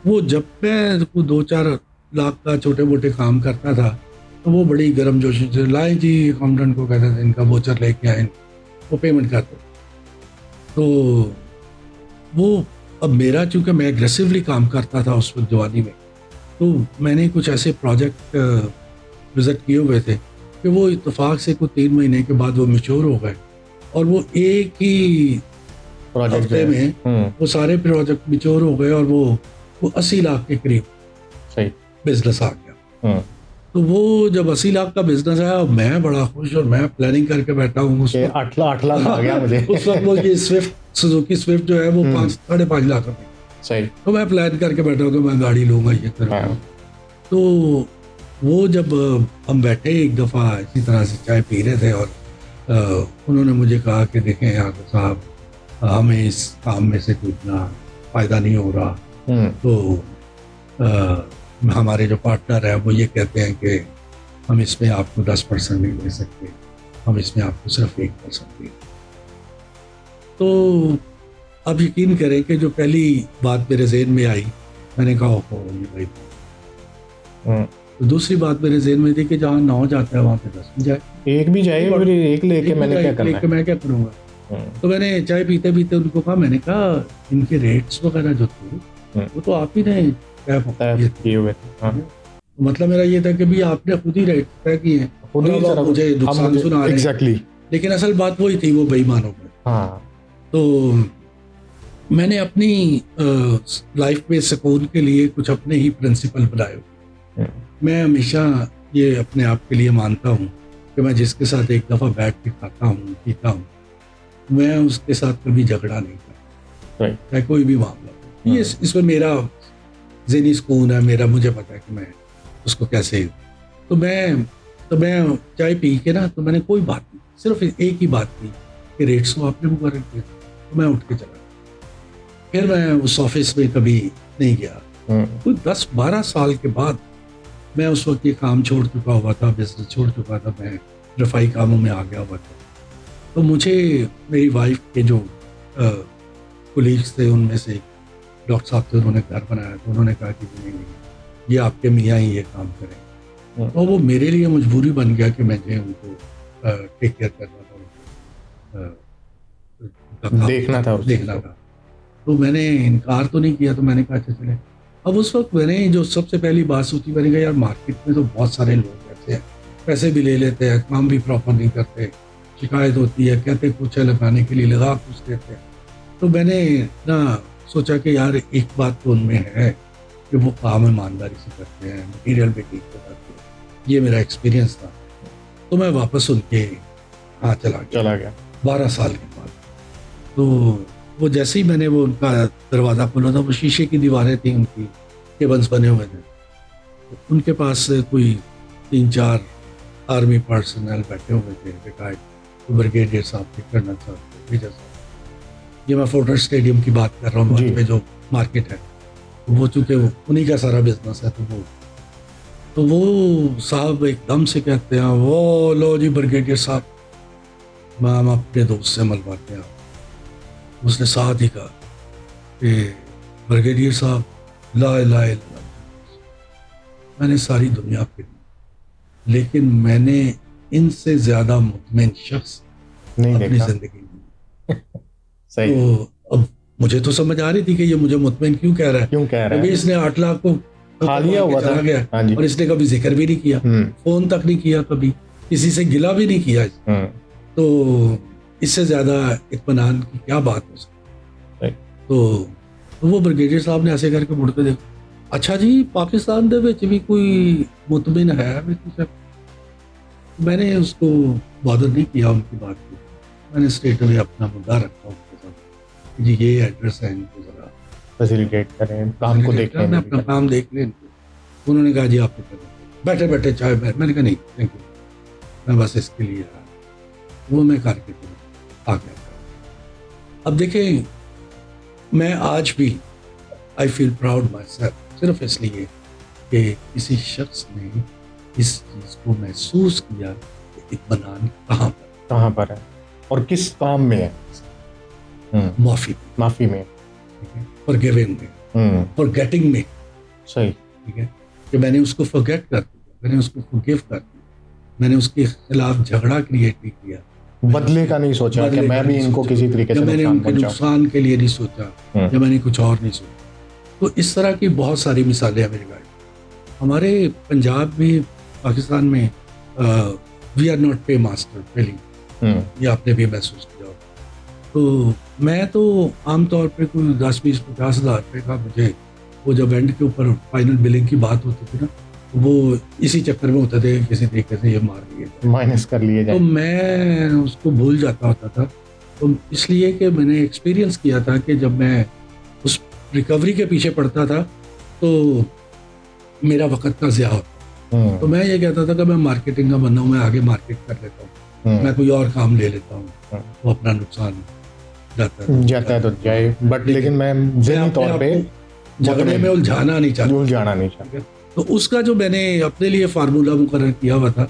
वो जब मैं 2-4 लाख का छोटे मोटे काम करता था तो वो बड़ी गर्मजोशी से लाए जी, अकाउंटेंट को कहते थे इनका वोचर लेके आए, वो पेमेंट करते। तो वो अब मेरा, चूंकि मैं एग्रेसिवली काम करता था उस वक्त जवानी में, तो मैंने कुछ ऐसे प्रोजेक्ट विजिट किए हुए थे कि वो इत्तेफाक से कुछ 3 महीने के बाद वो मैच्योर हो गए, और वो एक ही
प्रोजेक्ट
हफ्ते में वो सारे प्रोजेक्ट मैच्योर हो गए, और वो 80 लाख के करीब
सही
बिजनेस आ गया। तो वो जब 80 लाख का बिजनेस आया, मैं बड़ा खुश, और मैं प्लानिंग करके बैठा हूँ उस वक्त।
8 लाख आ गया मुझे।
उस वक्त वो ये सुजुकी स्विफ्ट जो है वो 5-5.5 लाख रुपए।
सही।
तो मैं प्लान करके बैठा हूँ कि मैं गाड़ी लूंगा, ये करूँगा। तो वो जब हम बैठे एक दफ़ा इसी तरह से चाय पी रहे थे, और उन्होंने मुझे कहा कि देखें यार साहब, हमें इस काम में से कोई इतना फ़ायदा नहीं हो रहा, तो हमारे जो पार्टनर है वो ये कहते हैं कि हम इसमें आपको 10% नहीं दे सकते, हम इसमें आपको सिर्फ 1% दें। तो आप यकीन करें कि जो पहली बात मेरे जहन में आई, मैंने कहा ओहो ये भाई। तो दूसरी बात मेरे जहन में थी कि जहाँ 9 जाता है वहाँ पे 10 भी जाए,
एक भी जाए, फिर एक लेके मैंने क्या करना है?
मैं क्या करूँगा? तो मैंने चाय पीते पीते उनको कहा, मैंने कहा इनके रेट्स वगैरह जो थे वो तो आप ही ने तय
किए हुए थे।
मतलब मेरा ये था कि भी आपने खुद ही रेट तय किए हैं, मुझे नुकसान सुना रहे हैं।
एग्जैक्टली।
लेकिन असल बात वही थी, वो बेईमान हो गए। तो मैंने अपनी लाइफ में सुकून के लिए कुछ अपने ही प्रिंसिपल बनाए। मैं हमेशा ये अपने आप के लिए मानता हूँ कि मैं जिसके साथ एक दफ़ा बैठ के खाता हूँ पीता हूँ, मैं उसके साथ कभी झगड़ा नहीं करता, चाहे कोई भी मामला। ये इसमें मेरा ज़हनी सुकून है, मेरा, मुझे पता है कि मैं उसको कैसे। तो मैं चाय पी के ना, तो मैंने कोई बात नहीं, सिर्फ एक ही बात की कि रेट्स को आपने मुकर्रर किया। तो मैं उठ के चला, फिर मैं उस ऑफिस में कभी नहीं गया। कोई 10-12 साल के बाद मैं उस वक्त ये काम छोड़ चुका हुआ था, बिजनेस छोड़ चुका था, मैं रफाई कामों में आ गया हुआ था। तो मुझे मेरी वाइफ के जो कोलीग्स थे, उनमें से डॉक्टर साहब थे, उन्होंने घर बनाया, तो उन्होंने कहा कि नहीं, ये आपके मियाँ ही ये काम करें। तो वो मेरे लिए मजबूरी बन गया कि मुझे उनको टेक केयर करना था, देखना था। तो मैंने इनकार तो नहीं किया, तो मैंने कहा अच्छा चले। अब उस वक्त मैंने जो सबसे पहली बात सोची, मैंने कहा यार मार्केट में तो बहुत सारे लोग ऐसे हैं, पैसे भी ले लेते हैं, काम भी प्रॉपर नहीं करते, शिकायत होती है, कहते कुछ है, लगाने के लिए लगा कुछ देते हैं। तो मैंने ना सोचा कि यार एक बात तो उनमें है कि वो काम ईमानदारी से करते हैं, मटीरियल भी ठीक से करते हैं, ये मेरा एक्सपीरियंस था। तो मैं वापस उनके यहाँ चला गया 12 साल के बाद। तो वो जैसे ही मैंने वो उनका दरवाज़ा खोला था, वो शीशे की दीवारें थी, उनकी केबल्स बने हुए थे। तो उनके पास कोई 3-4 आर्मी पर्सनल बैठे हुए थे, रिटायर्ड ब्रिगेडियर साहब थे, कर्नल साहब थे, मेजर साहब। ये मैं फोर्टर स्टेडियम की बात कर रहा हूँ, वहाँ पे जो मार्केट है, तो वो चूँकि उन्हीं का सारा बिजनेस है। तो वो साहब एकदम से कहते हैं, वो लो जी ब्रिगेडियर साहब, मैं हम अपने दोस्त से मिलवाते हैं। उसने साथ ही कहा कि ब्रिगेडियर साहब, ला इलाहा इल्लल्लाह, मैंने सारी दुनिया फिरी, लेकिन मैंने इनसे ज़्यादा मुतमिन शख्स नहीं अपनी ज़िंदगी में। सही। तो अब मुझे तो समझ आ रही थी कि ये मुझे मुतमिन क्यों कह रहा है, क्योंकि इसने 8 लाख को खा लिया हुआ था, गया, और इसने कभी जिक्र भी नहीं किया, फोन तक नहीं किया, कभी किसी से गिला भी नहीं किया। तो इससे ज्यादा इत्मीनान की क्या बात हो सकती। तो वो ब्रिगेडियर साहब ने ऐसे करके मुड़ के देखा, अच्छा जी पाकिस्तान दे विच भी कोई मुतमिन है? मैंने उसको बॉदर नहीं किया उनकी बात की, मैंने स्ट्रेट अवे अपना मुद्दा रखा उनके साथ, जी ये एड्रेस है, इनको जरा फैसिलिटेट करें, काम को देख लें, अपना काम देख लें। उन्होंने कहा जी आपको करना, बैठे बैठे चाय। मैंने कहा नहीं थैंक यू, मैं बस इसके लिए आया। वो मैं करके आ गया। अब देखें, मैं आज भी I feel proud my self, सिर्फ इसलिए कि किसी शख्स ने इस चीज़ को महसूस किया कि इत्मीनान कहाँ पर है और किस काम में है। माफ़ी में, फॉरगिविंग में, फॉरगेटिंग में। सही, ठीक है, कि मैंने उसको फॉरगेट कर दिया, मैंने उसको फॉरगिव कर दिया, मैंने उसके खिलाफ झगड़ा क्रिएट नहीं किया,
बदले का नहीं सोचा कि
बदले
मैं
का
भी
नहीं
इनको
सोचा।
किसी तरीके से
या मैंने
नुकसान
उनके
पहुंचाऊं।
नुकसान के लिए नहीं सोचा, या मैंने कुछ और नहीं सोचा। तो इस तरह की बहुत सारी मिसालें हैं मेरी लाइफ। हमारे पंजाब में, पाकिस्तान में वी आर नॉट पे मास्टर फीलिंग, ये आपने भी महसूस किया होगा। तो मैं तो आमतौर पे कोई 10-20-50 हज़ार रुपये का, मुझे वो जब एंड के ऊपर फाइनल बिलिंग की बात होती थी ना, वो इसी चक्कर में होते थे किसी तरीके से ये मार लिए
माइनस कर लिए
तो
जाए।
मैं उसको भूल जाता होता था। तो इसलिए कि मैंने एक्सपीरियंस किया था कि जब मैं उस रिकवरी के पीछे पड़ता था तो मेरा वक्त का ज़्या होता। तो मैं ये कहता था कि मैं मार्केटिंग का बंदा हूँ, मैं आगे मार्केट कर लेता हूँ, मैं कोई और काम ले लेता हूँ, तो अपना नुकसान
जाता है तो जाए, बट लेकिन मैं ज़हनी तौर पे
झगड़े में उलझाना नहीं
चाहता।
तो उसका जो मैंने अपने लिए फार्मूला मुकर्रर किया हुआ था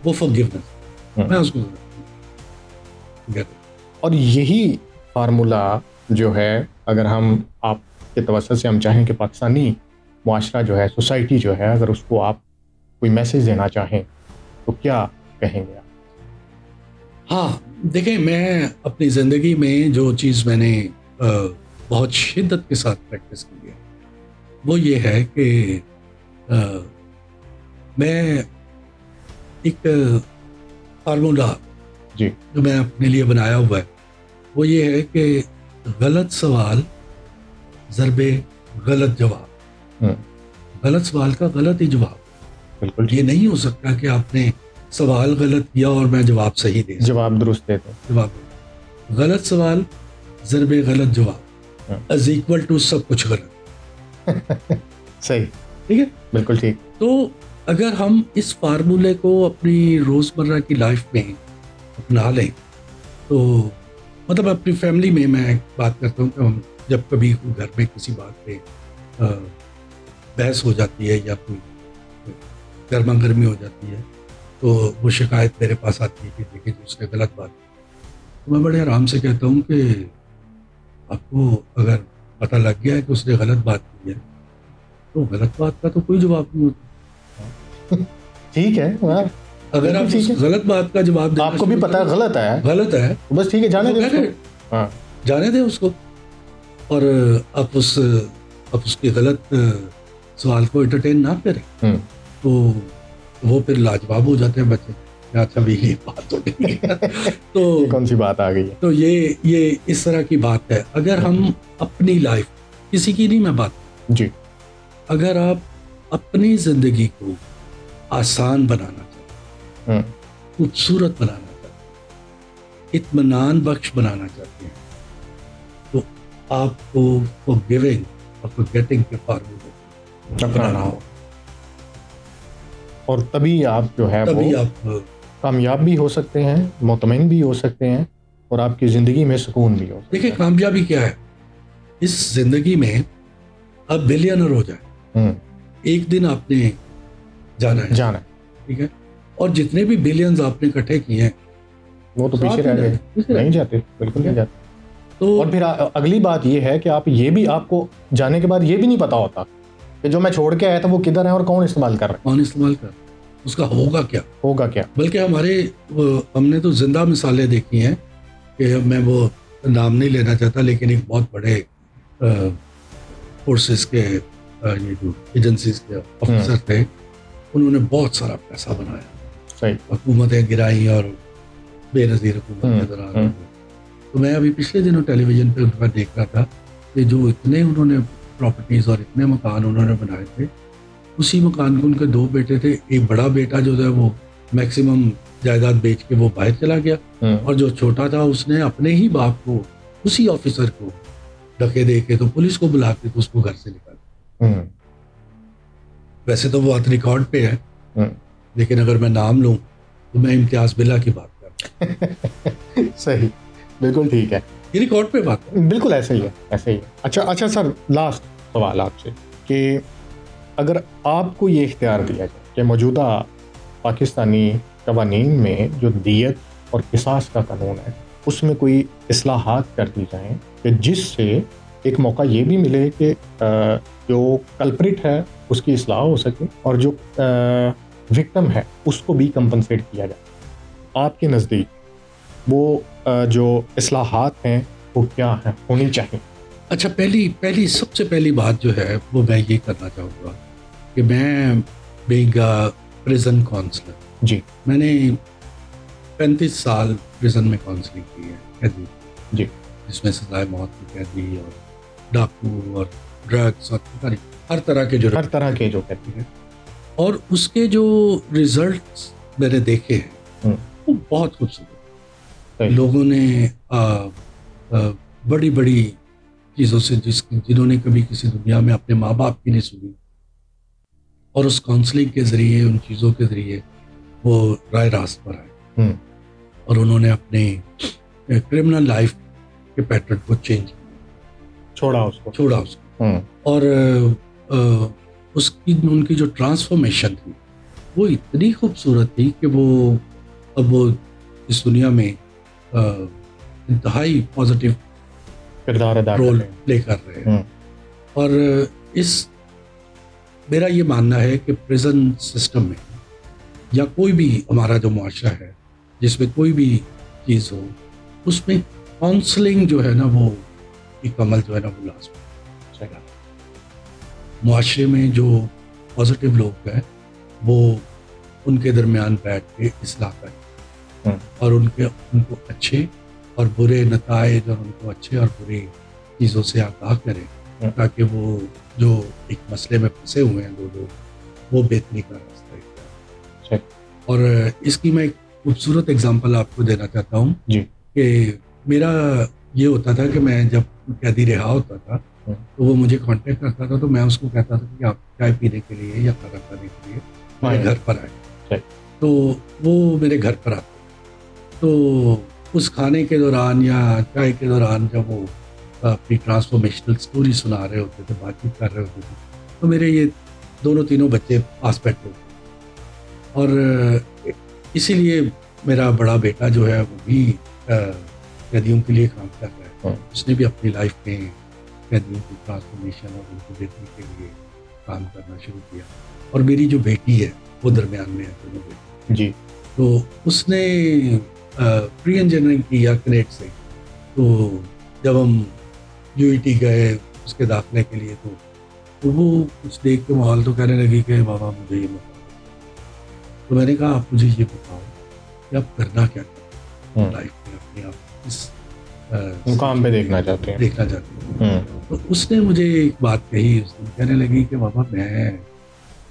वो फॉरगिवनेस, मैं उसको
और यही फार्मूला जो है, अगर हम आपके तवज्जो से हम चाहें कि पाकिस्तानी मुआशरा जो है, सोसाइटी जो है, अगर उसको आप कोई मैसेज देना चाहें तो क्या कहेंगे आप?
हाँ, देखें, मैं अपनी ज़िंदगी में जो चीज़ मैंने बहुत शिद्दत के साथ प्रैक्टिस की है वो ये है कि मैं एक फार्मूला
जी
जो मैं अपने लिए बनाया हुआ है वो ये है कि गलत सवाल ज़रबे गलत जवाब, गलत सवाल का गलत ही जवाब।
बिल्कुल,
ये नहीं हो सकता कि आपने सवाल गलत किया और मैं जवाब सही दे,
जवाब दुरुस्त देते,
जवाब गलत सवाल ज़रबे गलत जवाब इज इक्वल टू सब कुछ गलत।
सही,
ठीक है,
बिल्कुल ठीक।
तो अगर हम इस फार्मूले को अपनी रोज़मर्रा की लाइफ में अपना लें तो मतलब अपनी फैमिली में मैं बात करता हूँ कि हम जब कभी घर में किसी बात पे बहस हो जाती है या कोई गर्मा गर्मी हो जाती है तो वो शिकायत मेरे पास आती है कि देखिए उसने गलत बात की। तो मैं बड़े आराम से कहता हूँ कि आपको अगर पता लग गया है कि उसने गलत बात की है तो गलत बात का तो कोई जवाब नहीं होता।
ठीक है,
अगर आप उस गलत बात का जवाब देना
आपको भी पता है गलत है
तो
बस ठीक है, जाने दे उसको। हाँ,
जाने दे उसको, और आप उसके गलत सवाल को एंटरटेन ना करें तो वो फिर लाजवाब हो जाते हैं बच्चे। अच्छा भी ये बात तो नहीं है। तो
ये कौन सी बात आ गई है?
तो ये इस तरह की बात है। अगर हम अपनी लाइफ, किसी की नहीं मैं बात
जी,
अगर आप अपनी जिंदगी को आसान बनाना चाहते हैं, खूबसूरत बनाना चाहते हैं, इत्मीनान बख्श बनाना चाहते हैं तो आपको फॉरगिविंग और फॉरगेटिंग के फार्मूले
अपनाना हो, और तभी आप जो है
तभी
वो
आप
कामयाब भी हो सकते हैं, मुतमईन भी हो सकते हैं, और आपकी ज़िंदगी में सुकून भी हो सकता है।
देखिए, कामयाबी क्या है इस जिंदगी में? आप बिलियनर हो जाए, एक दिन आपने जाना है, ठीक है, और जितने भी बिलियंस आपने इकट्ठे किए हैं
वो तो पीछे रह गए, नहीं जाते, बिल्कुल नहीं जाते।
तो
और फिर अगली बात ये है कि आपको जाने के बाद ये भी नहीं पता होता कि जो मैं छोड़ के आया था वो किधर है और कौन इस्तेमाल कर रहा है,
कौन इस्तेमाल कर, उसका होगा क्या। बल्कि हमने तो जिंदा मिसालें देखी हैं कि मैं वो नाम नहीं लेना चाहता, लेकिन एक बहुत बड़े फोर्सेस के ये जो एजेंसीज के ऑफिसर थे, उन्होंने बहुत सारा पैसा बनाया,
सही,
हुकूमतें गिराई और बेनज़ीर हुकूमत नजर आ रही है। तो मैं अभी पिछले दिनों टेलीविजन पे उनका देख रहा था कि जो इतने उन्होंने प्रॉपर्टीज़ और इतने मकान उन्होंने बनाए थे, उसी मकान को उनके 2 बेटे थे। एक बड़ा बेटा जो है वो मैक्सिमम जायदाद बेच के वो बाहर चला गया, और जो छोटा था उसने अपने ही बाप को, उसी ऑफिसर को धक्के दे के तो पुलिस को बुला के तो उसको घर से निकाला। वैसे तो वो बात रिकॉर्ड पे है, लेकिन अगर मैं नाम लूं तो मैं इम्तियाज बिल्ला की बात कर
सही, बिल्कुल ठीक है,
ये रिकॉर्ड पे बात है।
बिल्कुल ऐसे ही है। अच्छा सर, लास्ट सवाल आपसे कि अगर आपको ये इख्तियार दिया जाए कि मौजूदा पाकिस्तानी कवानीन में जो दियत और किसास का कानून है उसमें कोई इस्लाहात कर दी जाएं कि जिससे एक मौका ये भी मिले कि जो कल्प्रिट है उसकी इस्लाह हो सके और जो विक्टिम है उसको भी कंपनसेट किया जाए, आपके नज़दीक वो जो इस्लाहात हैं वो क्या हैं, होनी चाहिए?
अच्छा, पहली सबसे पहली बात जो है वो मैं ये करना चाहूँगा कि मैं बीइंग प्रिजन काउंसलर,
जी
मैंने 35 साल प्रिजन में काउंसलिंग की है कैदी,
जी
जिसमें सजाए मौत की कैदी और डाकू और ड्रग्स और पता नहीं हर तरह के जो
हर तरह के जो कहते हैं।
और उसके जो रिजल्ट्स मैंने देखे हैं वो बहुत खूबसूरत।
सही।
लोगों ने बड़ी बड़ी चीज़ों से जिन्होंने कभी किसी दुनिया में अपने माँ बाप की नहीं सुनी, और उस काउंसलिंग के ज़रिए, उन चीज़ों के ज़रिए वो राय रास्त पर आए और उन्होंने अपने क्रिमिनल लाइफ के पैटर्न को चेंज
छोड़ा उसको।
और उसकी उनकी जो ट्रांसफॉर्मेशन थी वो इतनी खूबसूरत थी कि वो अब वो इस दुनिया में इंतहाई पॉजिटिव
किरदार अदा कर
रोल
रहे हैं।
प्ले कर रहे हैं। और इस मेरा ये मानना है कि प्रिजन सिस्टम में या कोई भी हमारा जो मुआशरा है जिसमें कोई भी चीज़ हो, उसमें काउंसलिंग जो है ना वो एक अमल जो है ना वो लाजमी है। मुआशरे में जो पॉजिटिव लोग हैं वो उनके दरमियान बैठ के इस्लाह करें और उनको अच्छे और बुरे नताइज और उनको अच्छे और बुरे चीज़ों से आगाह करें, ताकि वो जो एक मसले में फंसे हुए हैं दो लोग वो बेहतरी का रास्ता इख्तियार। और इसकी मैं एक खूबसूरत एग्जांपल आपको देना चाहता हूँ कि मेरा ये होता था कि मैं जब कैदी रिहा होता था तो वो मुझे कांटेक्ट करता था, तो मैं उसको कहता था कि आप चाय पीने के लिए या खाना खाने के लिए मेरे घर पर आए। तो वो मेरे घर पर आते, तो उस खाने के दौरान या चाय के दौरान जब वो अपनी ट्रांसफॉर्मेशनल स्टोरी सुना रहे होते थे, बातचीत कर रहे होते थे, तो मेरे ये दोनों तीनों बच्चे पास बैठे होते। और इसीलिए मेरा बड़ा बेटा जो है वो भी कैदियों के लिए काम कर रहा है। उसने भी अपनी लाइफ में कैदियों की ट्रांसफॉर्मेशन और उनको बेहतरी के लिए काम करना शुरू किया। और मेरी जो बेटी है वो दरमियान में है, दोनों बेटी
जी।
तो उसने प्री इंजीनियरिंग की या कनेट से, तो जब हम यूईटी गए उसके दाखिले के लिए तो वो कुछ देख के माहौल तो कहने लगी कि बाबा मुझे ये बताओ। तो मैंने कहा आप मुझे ये बताओ कि आप करना क्या चाहते हैं लाइफ में, अपने आप इस
मुकाम पे देखना चाहते
हैं। तो उसने मुझे एक बात कही, उसने कहने लगी कि बाबा मैं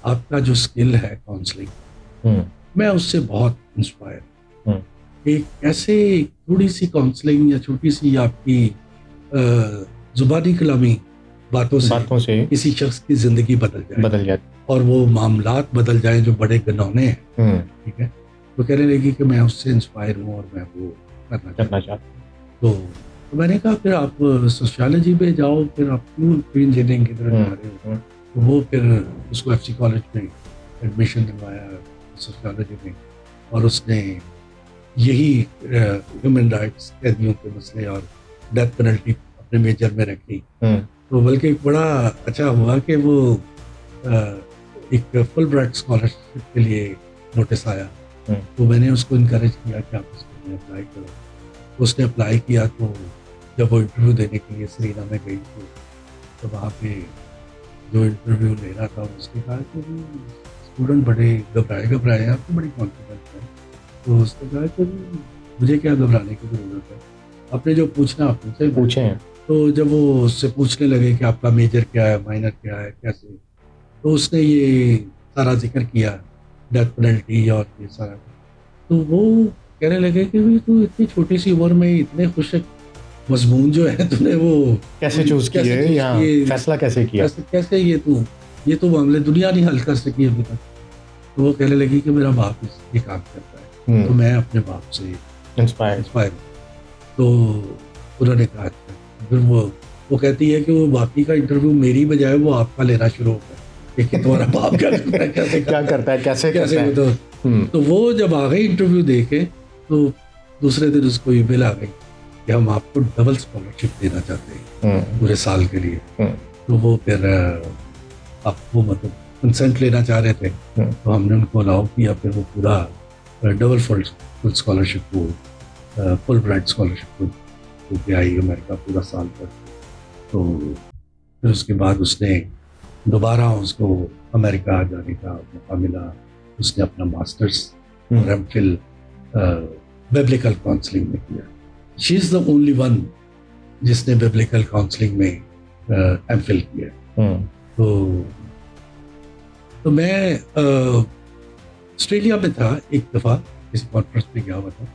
आपका जो स्किल है काउंसलिंग, मैं उससे बहुत इंस्पायर कि कैसे थोड़ी सी काउंसलिंग या छोटी सी आपकी जुबानी कलामी बातों से किसी शख्स की जिंदगी बदल जाए और वो मामलात बदल जाए जो बड़े घिनौने हैं। ठीक है, तो कहने लगी कि मैं उससे इंस्पायर हूँ और मैं वो करना चाहता हूँ। तो मैंने कहा फिर आप सोशियोलॉजी पे जाओ, फिर आप क्यों प्री इंजीनियरिंग की तरफ जा रहे हो? तो वो फिर उसको एफसी कॉलेज में एडमिशन दिलवाया सोशियोलॉजी में, और उसने यही ह्यूमन राइट्स, कैदियों के मसले और डेथ पेनल्टी अपने मेजर में रखी। तो बल्कि एक बड़ा अच्छा हुआ कि वो एक फुल ब्राइट स्कॉलरशिप के लिए नोटिस आया, तो मैंने उसको इनकरेज किया कि आप इसको अप्लाई करो। उसने अप्लाई किया, तो जब वो इंटरव्यू देने के लिए सरीना में गई तो वहाँ पे जो इंटरव्यू ले रहा था उसने कहा कि स्टूडेंट बड़े घबराए हैं, आपको बड़ी कॉन्फिडेंस है। तो उसने कहा कि मुझे क्या घबराने की ज़रूरत है, आपने जो पूछना आप मुझसे पूछें। तो जब वो उससे पूछने लगे कि आपका मेजर क्या है, माइनर क्या है, कैसे, तो उसने ये सारा जिक्र किया, डेथ पेनल्टी और ये सारा। तो वो कहने लगे कि भाई तू इतनी छोटी सी उम्र में इतने खुशक मजमून जो है तूने वो
कैसे चूज किए या फैसला कैसे किया,
कैसे ये तो मामले दुनिया नहीं हल कर सकी अभी तक। तो वो कहने लगी कि मेरा बाप ये काम करता है, तो मैं अपने बाप से इंस्पायर। तो उन्होंने कहा फिर वो कहती है कि वो बाकी का इंटरव्यू मेरी बजाय वो आपका लेना शुरू हो गया कि तुम्हारा बाप क्या करता है, कैसे करता है। तो वो जब आ गई इंटरव्यू दे के, तो दूसरे दिन उसको ईमेल आ गई कि हम आपको डबल स्कॉलरशिप देना चाहते हैं पूरे साल के लिए। तो वो फिर आपको मतलब कंसेंट लेना चाह रहे थे, तो हमने उनको अलाउ किया, फिर वो पूरा डबल फुल स्कॉलरशिप को फुल ब्राइट स्कॉलरशिप होके आई अमेरिका पूरा साल पर। तो फिर उसके बाद उसने दोबारा उसको अमेरिका जाने का मौका मिला। उसने अपना मास्टर्स और एमफिल बिब्लिकल काउंसलिंग में किया। She is the only one जिसने बिब्लिकल काउंसलिंग में एमफिल किया। तो मैं ऑस्ट्रेलिया में था एक दफ़ा, किसी कॉन्फ्रेंस पे गया हुआ था।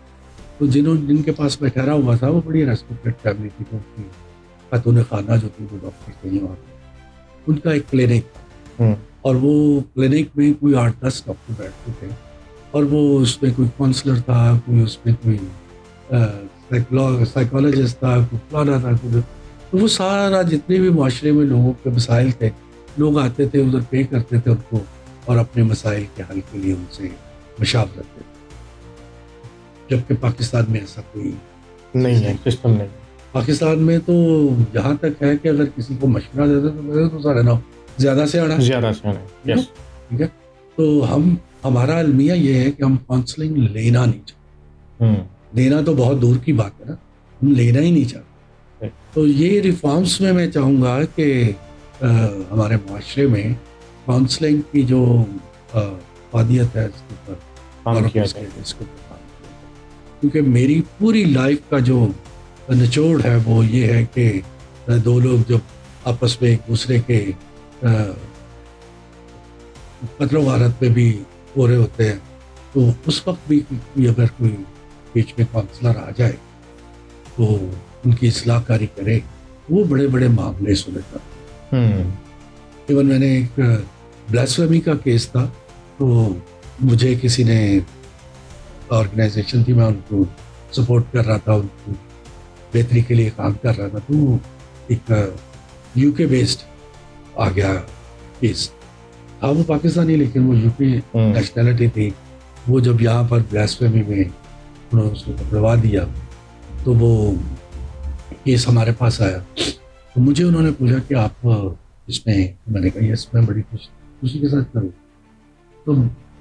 तो जिनके पास मैं ठहरा हुआ था वो बड़ी रेस्पेक्टेड फैमिली थी, क्योंकि खातून खाना जो थी वो डॉक्टर थे वहाँ पे। उनका एक क्लिनिक था और वो क्लिनिक में कोई 8-10 डॉक्टर बैठते थे और वो उसमें कोई काउंसलर था, कोई उसमें कोई साइकोलॉजिस्ट था, कोई फलाना था, कोई। तो वो सारा जितने भी माशरे में लोगों के मसाइल थे, लोग आते थे उधर पे करते थे उनको और अपने मसाइल के हल के लिए उनसे मशावरत लेते थे। जबकि पाकिस्तान में ऐसा कोई
नहीं है, सिस्टम नहीं।
पाकिस्तान में तो जहाँ तक है कि अगर किसी को मशवरा देते तो मेरे तो सारे ना ज़्यादा से आना,
यस,
ठीक है। तो हमारा अलमिया ये है कि हम काउंसलिंग लेना नहीं चाहते। देना तो बहुत दूर की बात है ना, हम लेना ही नहीं चाहते। तो ये रिफॉर्म्स में मैं चाहूँगा कि हमारे माशरे में काउंसलिंग की जो फादियत है इसके ऊपर
काम किया जाए।
इसके ऊपर काम किया जाए। क्योंकि मेरी पूरी लाइफ का जो निचोड़ है वो ये है कि दो लोग जब आपस में एक दूसरे के कत्ल वारत पे भी हो रहे होते हैं, तो उस वक्त भी अगर कोई बीच में काउंसलर आ जाए तो उनकी इस्लाहकारी करे, वो बड़े बड़े मामले सुनेगा। इवन मैंने एक ब्लास्फेमी का केस था, तो मुझे किसी ने, ऑर्गेनाइजेशन थी, मैं उनको सपोर्ट कर रहा था, उनको बेहतरी के लिए काम कर रहा था। तो एक यूके बेस्ड आ गया केस, हाँ वो पाकिस्तानी लेकिन वो यूपी नेशनैलिटी थी। वो जब यहाँ पर ब्लास्फेमी में उन्होंने उसको पकड़वा दिया तो वो केस हमारे पास आया। तो मुझे उन्होंने पूछा कि आप इसमें, मैंने कहा यस मैं बड़ी खुशी के साथ करूँ। तो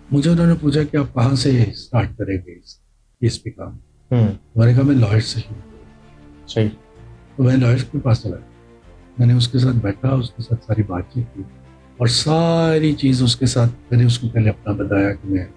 मुझे उन्होंने पूछा कि आप कहाँ से स्टार्ट करेंगे इस केस पे काम। मैंने कहा मैं लॉयर से शुरू करूँ।
सही।
तो मैं लॉयर के पास चला, मैंने उसके साथ बैठा, उसके साथ सारी बातचीत की और सारी चीज़ उसके साथ मैंने उसको पहले अपना बताया कि मैं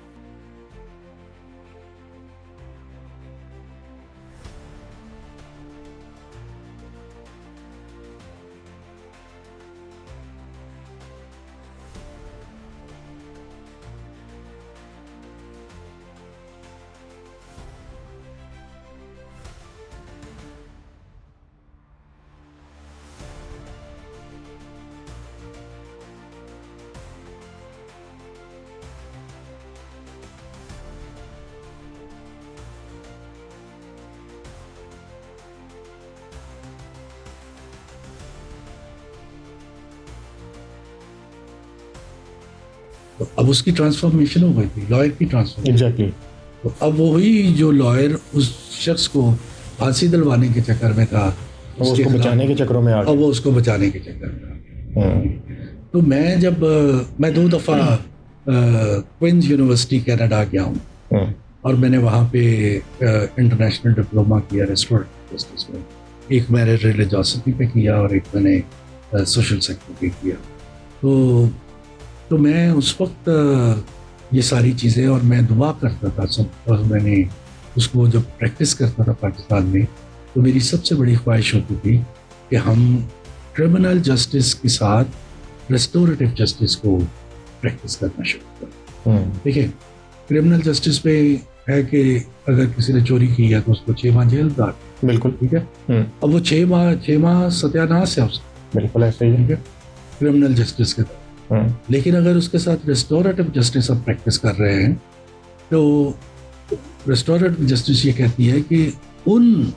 तो अब उसकी ट्रांसफॉर्मेशन हो गई थी, लॉयर की ट्रांसफॉर्मेशन।
एग्जैक्टली।
तो अब वही जो लॉयर उस शख्स को फांसी दिलवाने के चक्कर में था,
उसको बचाने के चक्करों में आ गया।
अब वो उसको बचाने के चक्कर में आ गया। तो मैं 2 दफ़ा क्वींस यूनिवर्सिटी कनाडा गया हूँ और मैंने वहाँ पे इंटरनेशनल डिप्लोमा किया रेस्टोरेटिव जस्टिस में। एक मैंने रिलीजियोसिटी पे किया और एक मैंने सोशल सेक्टर पे किया। तो मैं उस वक्त ये सारी चीज़ें, और मैं दुआ करता था सब, और मैंने उसको जब प्रैक्टिस करता था पाकिस्तान में, तो मेरी सबसे बड़ी ख्वाहिश होती थी कि हम क्रिमिनल जस्टिस के साथ रेस्टोरेटिव जस्टिस को प्रैक्टिस करना शुरू करें। देखिए क्रिमिनल जस्टिस पे है कि अगर किसी ने चोरी की है तो उसको 6 माह जेल दार,
बिल्कुल
ठीक है। अब वो 6 माह सत्यानाश है उसका,
बिल्कुल ऐसे ही है
क्रिमिनल जस्टिस के तहत। लेकिन अगर उसके साथ रेस्टोरेटिव जस्टिस आप प्रैक्टिस कर रहे हैं तो रेस्टोरेटिव जस्टिस ये कहती है कि उन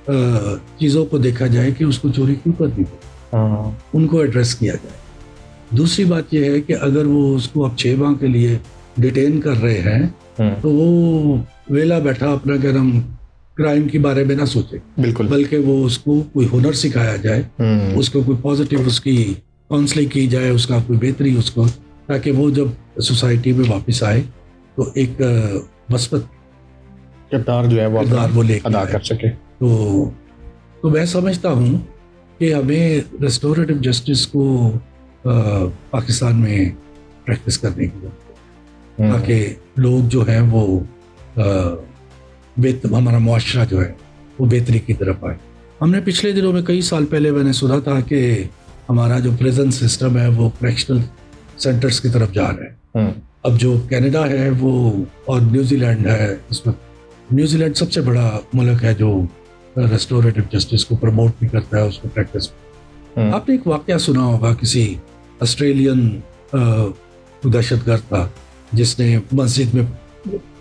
चीज़ों को देखा जाए कि उसको चोरी क्यों करनी पड़ी, उनको एड्रेस किया जाए। दूसरी बात यह है कि अगर वो उसको अब 6 माह के लिए डिटेन कर रहे हैं तो वो वेला बैठा अपना क्या नाम क्राइम के बारे में ना सोचे,
बिल्कुल,
बल्कि वो उसको कोई हुनर सिखाया जाए, उसको कोई पॉजिटिव उसकी काउंसलिंग की जाए, उसका कोई बेहतरी उसको, ताकि वो जब सोसाइटी में वापस आए तो एक मस्बत
किरदार जो है वो
किरदार वो लेके
अदा
आए।
कर सके।
तो मैं समझता हूँ कि हमें रेस्टोरेटिव जस्टिस को पाकिस्तान में प्रैक्टिस करने की जरूरत है, ताकि लोग जो हैं वो हमारा मुआशरा जो है वो बेहतरी की तरफ आए। हमने पिछले दिनों में कई साल पहले मैंने सुना था कि हमारा जो प्रिजन सिस्टम है वो करेक्शनल सेंटर्स की तरफ जा रहा है। अब जो कनाडा है वो और न्यूजीलैंड है, इसमें न्यूजीलैंड सबसे बड़ा मुल्क है जो रेस्टोरेटिव जस्टिस को प्रमोट भी करता है, उसको प्रैक्टिस। आपने एक वाकया सुना होगा, किसी ऑस्ट्रेलियन दहशतगर्द था जिसने मस्जिद में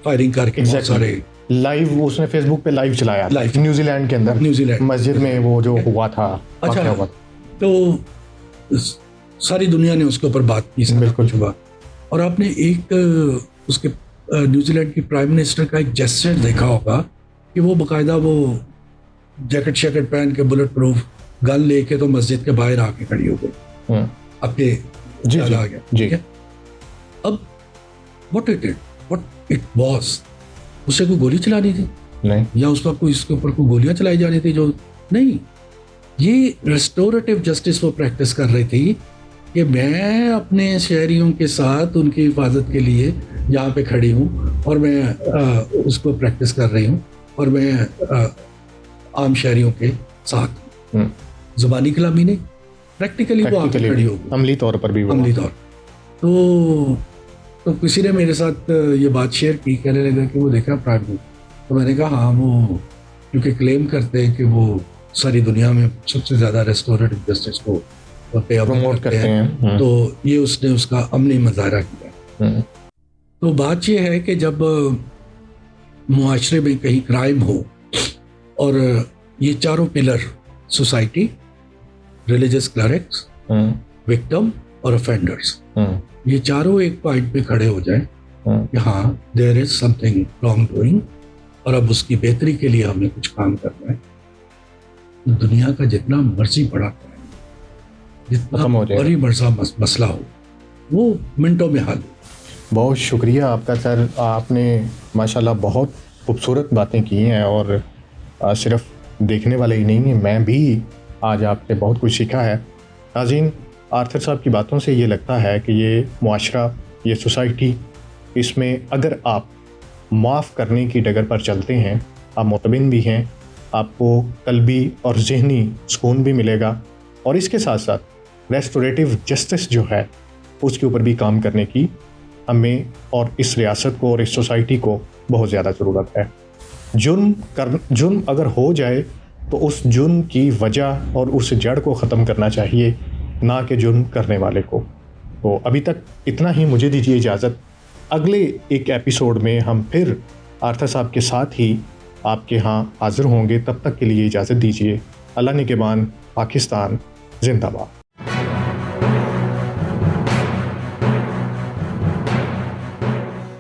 फायरिंग करके बहुत सारे
लाइव उसने फेसबुक पे लाइव चलाया
लाइव
न्यूजीलैंड के अंदर,
न्यूजीलैंड
मस्जिद में वो जो हुआ था।
अच्छा,
हुआ था।
तो सारी दुनिया ने उसके ऊपर बात की,
बिल्कुल
हुआ। और आपने एक उसके न्यूजीलैंड की प्राइम मिनिस्टर का एक जेस्चर देखा होगा कि वो बाकायदा वो जैकेट शैकेट पहन के बुलेट प्रूफ गन लेके तो मस्जिद के बाहर आके खड़ी हो गई। आपके
जी
ख्याल
जी
आ गया,
जी।
ठीक है? अब व्हाट इट वाज, उसे कोई गोली चलानी थी
नहीं,
या उस पर कोई इसके ऊपर कोई गोलियां चलाई जा रही थी? जो नहीं, ये रेस्टोरेटिव जस्टिस वो प्रैक्टिस कर रही थी कि मैं अपने शहरियों के साथ उनकी हिफाजत के लिए यहाँ पे खड़ी हूँ और मैं उसको प्रैक्टिस कर रही हूँ, और मैं आम शहरियों के साथ ज़ुबानी कलामी नहीं, प्रैक्टिकली वो आके खड़ी होगी,
अमली तौर पर भी,
अमली तौर। तो किसी ने मेरे साथ ये बात शेयर की, कहने लगा कि वो देखा प्राइम मिनिस्टर। तो मैंने कहा हाँ, वो क्योंकि क्लेम करते हैं कि वो सारी दुनिया में सबसे ज़्यादा रेस्टोरेटिव जस्टिस को
प्रमोट करते हैं,
तो ये उसने उसका अमली मुजाहरा किया। तो बात ये है कि जब मुआशरे में कहीं क्राइम हो और ये चारों pillar, society, religious clerics, victim और ऑफेंडर्स, ये चारों एक पॉइंट पे खड़े हो जाएं कि हाँ there is something wrong doing और अब उसकी बेहतरी के लिए हमें कुछ काम करना है, दुनिया का जितना मर्जी बड़ा क्राइम, जितना बड़ी मर्जा मसला हो, वो मिनटों में हल।
बहुत शुक्रिया आपका सर, आपने माशाल्लाह बहुत खूबसूरत बातें की हैं और सिर्फ देखने वाले ही नहीं, मैं भी आज आपसे बहुत कुछ सीखा है। नाज़रीन, आर्थर साहब की बातों से ये लगता है कि ये मुआशरा, ये सोसाइटी, इसमें अगर आप माफ़ करने की डगर पर चलते हैं, आप मुतमिन भी हैं, आपको कल्बी और ज़हनी सुकून भी मिलेगा, और इसके साथ साथ रेस्टोरेटिव जस्टिस जो है उसके ऊपर भी काम करने की हमें और इस रियासत को और इस सोसाइटी को बहुत ज़्यादा ज़रूरत है। जुर्म अगर हो जाए तो उस जुर्म की वजह और उस जड़ को ख़त्म करना चाहिए, ना कि जुर्म करने वाले को। तो अभी तक इतना ही, मुझे दीजिए इजाज़त। अगले एक एपिसोड में हम फिर आर्थर साहब के साथ ही आपके यहाँ हाज़िर होंगे, तब तक के लिए इजाज़त दीजिए। अल्लाह निगहबान। पाकिस्तान जिंदाबाद।